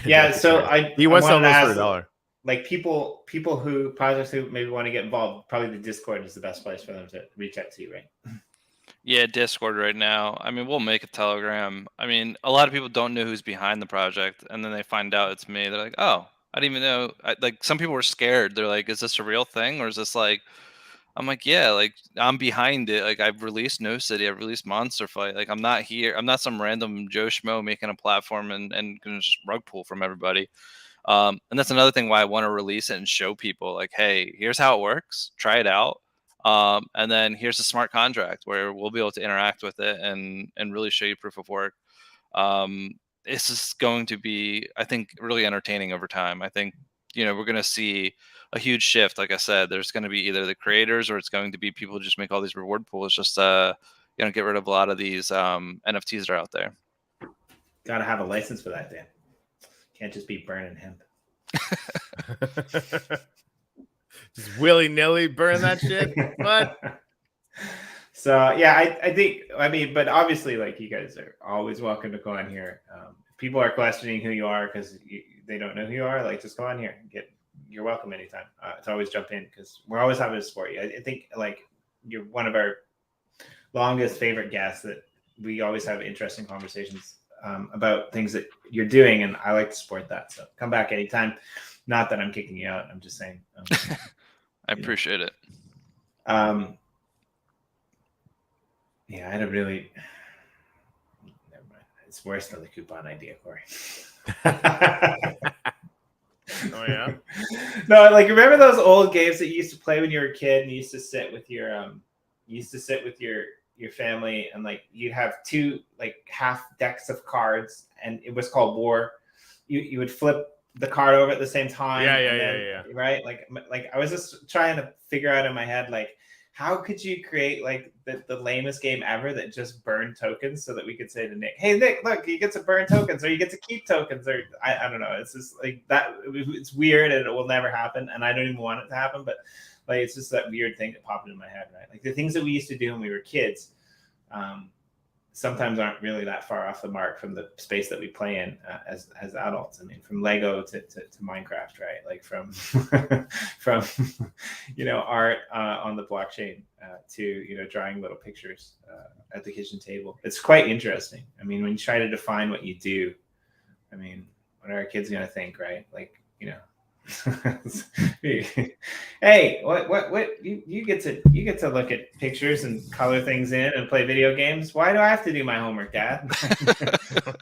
Yeah, so he was selling those for $1. Like projects who maybe want to get involved, probably the Discord is the best place for them to reach out to you, right? Yeah, Discord right now. I mean, we'll make a Telegram. I mean, a lot of people don't know who's behind the project, and then they find out it's me. They're like, oh, I didn't even know. Like, some people were scared. They're like, is this a real thing, or is this like? I'm like, yeah, like, I'm behind it. Like, I've released No City, I've released Monster Fight. Like, I'm not here. I'm not some random Joe Schmo making a platform and gonna just rug pull from everybody. And that's another thing why I want to release it and show people, like, hey, here's how it works. Try it out. And then here's a smart contract where we'll be able to interact with it and really show you proof of work. It's just going to be, I think, really entertaining over time. I think, we're going to see a huge shift. Like I said, there's going to be either the creators or it's going to be people who just make all these reward pools just get rid of a lot of these NFTs that are out there. Got to have a license for that, Dan. Can't just be burning hemp. Just willy-nilly burn that shit. What? So yeah, I think, but obviously, like, you guys are always welcome to go on here. If people are questioning who you are because they don't know who you are, like, just go on here. You're welcome anytime. To always jump in, because we're always happy to support you. I think, like, you're one of our longest favorite guests that we always have interesting conversations about things that you're doing, and I like to support that. So come back anytime. Not that I'm kicking you out. I'm just saying. I appreciate it. Yeah, I had a really. Never mind. It's worse than the coupon idea, Corey. Oh yeah. No, like, remember those old games that you used to play when you were a kid, and you used to sit with your family, and like you'd have two like half decks of cards, and it was called War. You would flip the card over at the same time. Yeah. Right? Like I was just trying to figure out in my head, like, how could you create like the lamest game ever that just burned tokens so that we could say to Nick, hey Nick, look, you get to burn tokens, or you get to keep tokens, or I don't know. It's just like that. It's weird, and it will never happen, and I don't even want it to happen, but like, it's just that weird thing that popped into my head, right? Like the things that we used to do when we were kids. sometimes aren't really that far off the mark from the space that we play in as adults. I mean, from Lego to Minecraft, right? Like from from art on the blockchain to drawing little pictures at the kitchen table. It's quite interesting. I mean, when you try to define what you do, I mean, what are our kids gonna think, right? Like, hey, what you get to look at pictures and color things in and play video games. Why do I have to do my homework, Dad?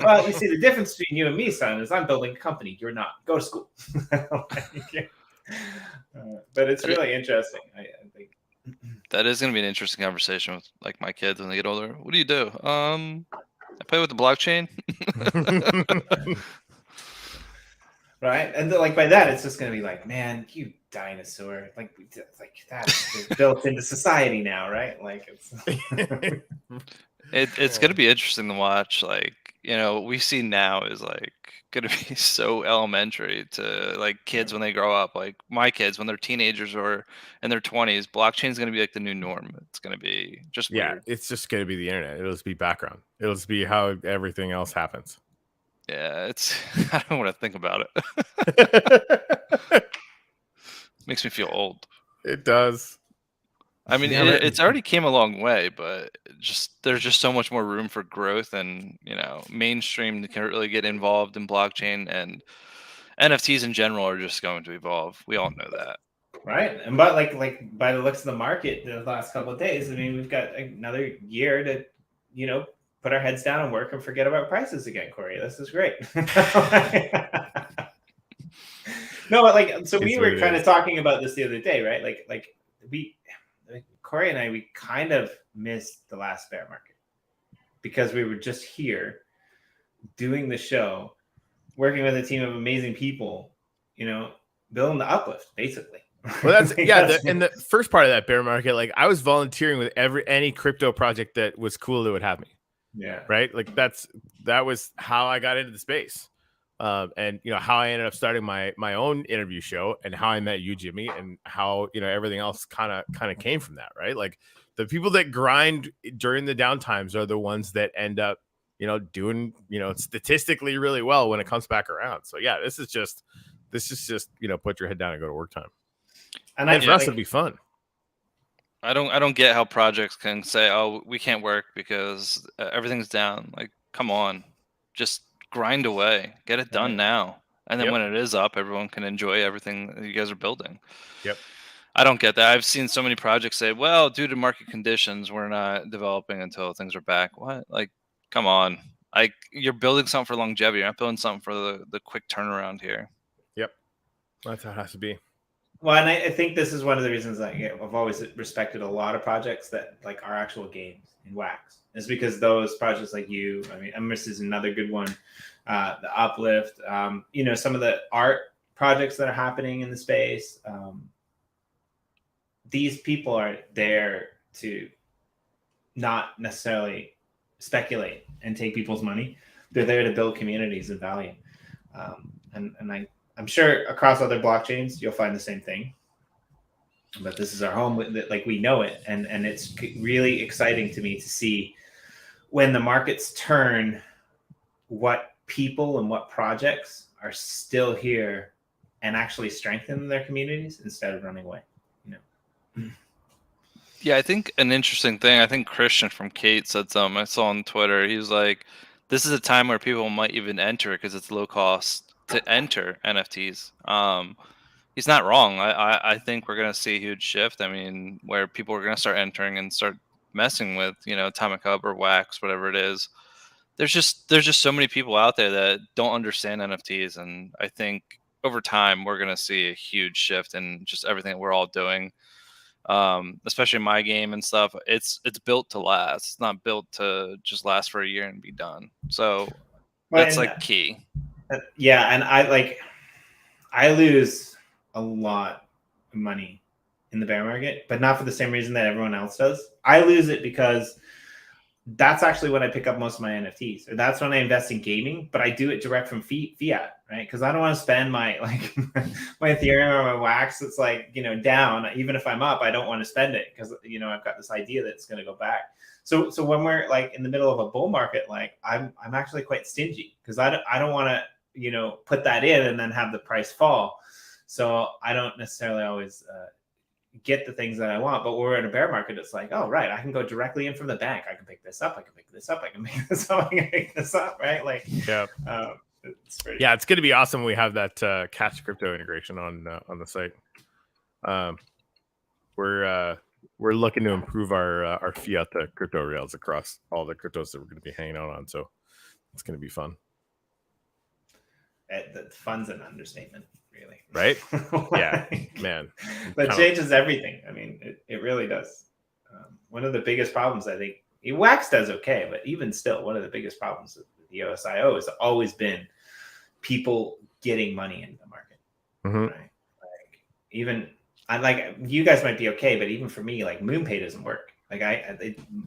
Well, you see, the difference between you and me, son, is I'm building a company. You're not. Go to school. But it's really interesting. I think that is going to be an interesting conversation with like my kids when they get older. What do you do? I play with the blockchain. Right, and like by that, it's just gonna be like, man, you dinosaur, like that's built into society now, right? Like it's gonna be interesting to watch. Like, what we see now is like gonna be so elementary to like kids when they grow up. Like my kids when they're teenagers or in their 20s, blockchain is gonna be like the new norm. It's gonna be just weird. It's just gonna be the internet. It'll just be background. It'll just be how everything else happens. Yeah, I don't want to think about it. Makes me feel old. It does. I mean, it's already came a long way, but there's just so much more room for growth, and mainstream can really get involved in blockchain, and NFTs in general are just going to evolve. We all know that, right? And but like by the looks of the market, the last couple of days, I mean, we've got another year to put our heads down and work and forget about prices again, Corey. This is great. No, but so we were kind of talking about this the other day, right? Like Corey and I, we kind of missed the last bear market because we were just here doing the show, working with a team of amazing people, building the uplift, basically. Well, that's and the first part of that bear market, like I was volunteering with any crypto project that was cool that would have me. Yeah. Right. Like that was how I got into the space. And how I ended up starting my own interview show and how I met you, Jimmy, and how, everything else kind of came from that. Right. Like the people that grind during the downtimes are the ones that end up, doing, statistically really well when it comes back around. So yeah, this is just, put your head down and go to work time. And for us, it'd be fun. I don't get how projects can say, oh, we can't work because everything's down. Like, come on, just grind away, get it done now. And then when it is up, everyone can enjoy everything that you guys are building. Yep. I don't get that. I've seen so many projects say, well, due to market conditions, we're not developing until things are back. What? Like, come on. Like, you're building something for longevity. You're not building something for the quick turnaround here. Yep. That's how it has to be. Well, and I think this is one of the reasons that I've always respected a lot of projects that like are actual games in Wax. Is because those projects like you, I mean, Emrys is another good one. The Uplift, some of the art projects that are happening in the space. These people are there to not necessarily speculate and take people's money. They're there to build communities of value. And I'm sure across other blockchains, you'll find the same thing. But this is our home, like we know it. And it's really exciting to me to see when the markets turn, what people and what projects are still here and actually strengthen their communities instead of running away. Yeah, I think an interesting thing, I think Christian from Kate said something I saw on Twitter. He was like, this is a time where people might even enter because it's low cost to enter NFTs. He's not wrong. I think we're going to see a huge shift. I mean, where people are going to start entering and start messing with, Atomic Hub or Wax, whatever it is. There's just so many people out there that don't understand NFTs. And I think over time, we're going to see a huge shift in just everything that we're all doing. Especially my game and stuff. It's built to last. It's not built to just last for a year and be done. So that's like key. Yeah. And I lose a lot of money in the bear market, but not for the same reason that everyone else does. I lose it because that's actually when I pick up most of my NFTs, or that's when I invest in gaming, but I do it direct from fiat, right? Because I don't want to spend my my Ethereum or my Wax. It's like, you know, down. Even if I'm up, I don't want to spend it because, you know, I've got this idea that it's going to go back. So when we're like in the middle of a bull market, like I'm actually quite stingy because I don't want to, you know, put that in and then have the price fall. So I don't necessarily always get the things that I want. But when we're in a bear market, it's like, oh, right, I can go directly in from the bank. I can pick this up. I can pick this up. I can pick this up. I can pick this up, right? Like, yeah. It's pretty it's going to be awesome when we have that Catch Crypto integration on the site. We're looking to improve our fiat to crypto rails across all the cryptos that we're going to be hanging out on. So it's going to be fun. The fun's an understatement, really. Right? Yeah, man. That changes everything. I mean, it really does. One of the biggest problems, I think, Wax does okay, but even still, one of the biggest problems with EOS IO has always been people getting money into the market. Mm-hmm. Right? Like, even I like, you guys might be okay, but even for me, like MoonPay doesn't work. Like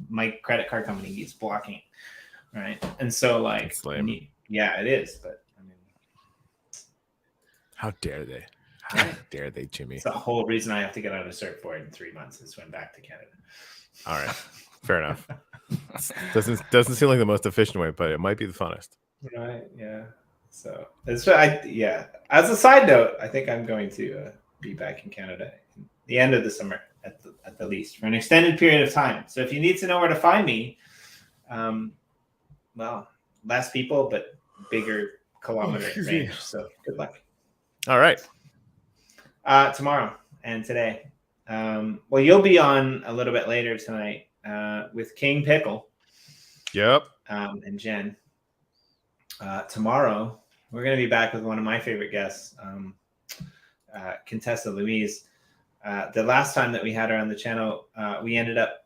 my credit card company keeps blocking, right? And so like, yeah, it is. But I mean, how dare they? How dare they, Jimmy? It's the whole reason I have to get out of cert for it in 3 months is swim back to Canada. All right, fair enough. Doesn't seem like the most efficient way, but it might be the funnest. Right? Yeah. So as a side note, I think I'm going to be back in Canada at the end of the summer at the least for an extended period of time. So if you need to know where to find me, well, less people but bigger kilometer range. So good luck. All right. Tomorrow and today. Well, you'll be on a little bit later tonight with King Pickle. Yep. And Jen. Tomorrow, we're going to be back with one of my favorite guests, Contessa Louise. The last time that we had her on the channel, we ended up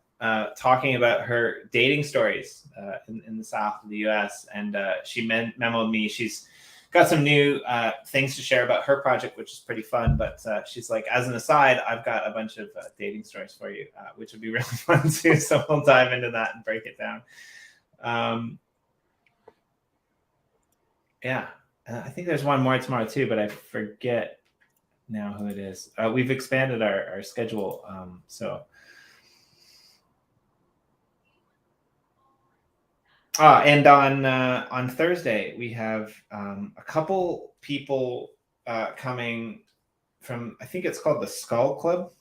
talking about her dating stories in the south of the U.S. And she memoed me. She's got some new things to share about her project, which is pretty fun. But she's like, as an aside, I've got a bunch of dating stories for you, which would be really fun too. So we'll dive into that and break it down. Yeah, I think there's one more tomorrow too, but I forget now who it is. We've expanded our schedule, so. And on Thursday we have a couple people coming from, I think it's called the Skull Club,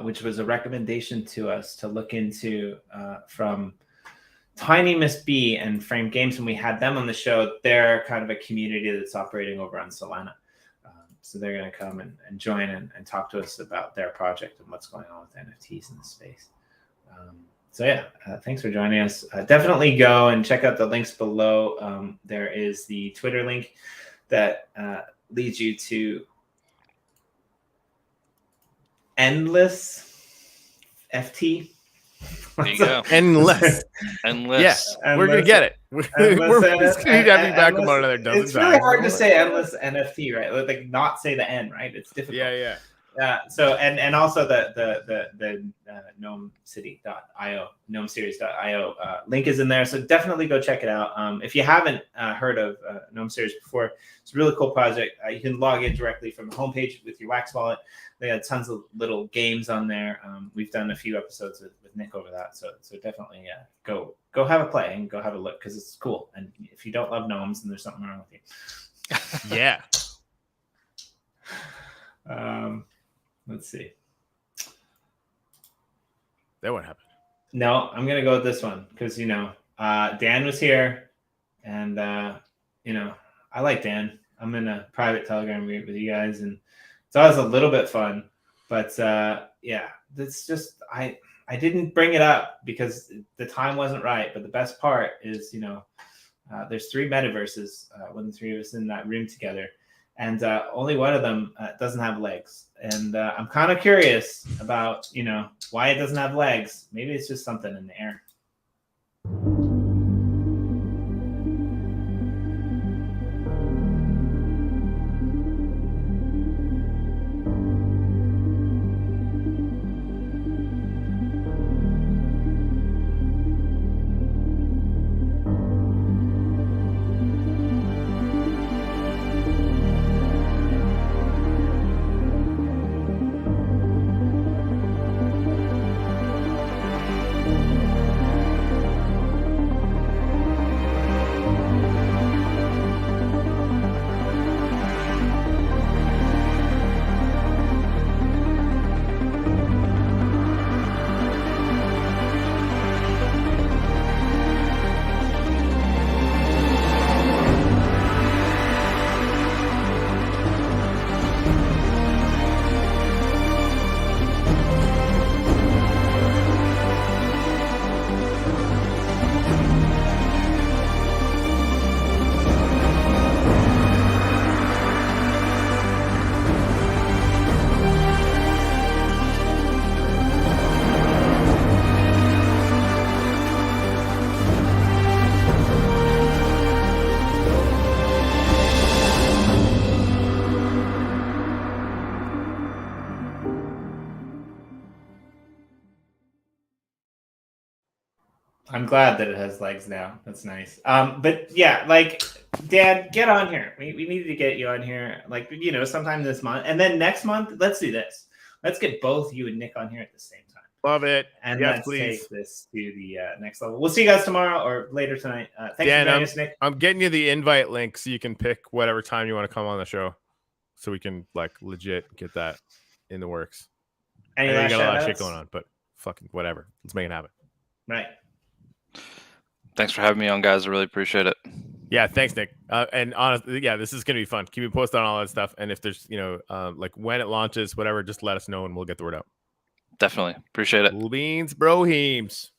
which was a recommendation to us to look into from Tiny Miss B and Frame Games. When we had them on the show, they're kind of a community that's operating over on Solana. So they're going to come and join and talk to us about their project and what's going on with NFTs in the space. So yeah, thanks for joining us. Definitely go and check out the links below. There is the Twitter link that leads you to NlessFT. There you go. Endless. Endless. Yeah, we're going to get it. We're just going to have you back about another dozen times. It's really hard to say endless NFT, right? Like not say the N, right? It's difficult. Yeah. So and also the gnomecity.io, gnomeseries.io link is in there. So definitely go check it out. If you haven't heard of Gnome Series before, it's a really cool project. You can log in directly from the homepage with your Wax wallet. They had tons of little games on there. We've done a few episodes with Nick over that. So definitely go have a play and go have a look because it's cool. And if you don't love gnomes, then there's something wrong with you. Yeah. Let's see. That what happened? No, I'm gonna go with this one because Dan was here, and I like Dan. I'm in a private Telegram group with you guys, and it's always a little bit fun. But yeah, that's just I didn't bring it up because the time wasn't right. But the best part is there's 3 metaverses when the 3 of us in that room together. And only one of them doesn't have legs. And I'm kind of curious about, why it doesn't have legs. Maybe it's just something in the air. I'm glad that it has legs now. That's nice. But yeah, like, Dan, get on here. We need to get you on here, like, you know, sometime this month. And then next month, let's do this. Let's get both you and Nick on here at the same time. Love it. And Yes, let's please. take this to the next level. We'll see you guys tomorrow or later tonight. Thanks Dan, for joining us, Nick. I'm getting you the invite link so you can pick whatever time you want to come on the show, so we can like legit get that in the works. Any I know you last got a lot of shout-outs? shit going on, but fucking whatever. Let's make it happen. Right. Thanks for having me on, guys. I really appreciate it. Yeah, thanks, Nick. And honestly, yeah, this is gonna be fun. Keep me posted on all that stuff. And if there's, you know, like when it launches, whatever, just let us know and we'll get the word out. Definitely appreciate it. Cool beans, bro heems.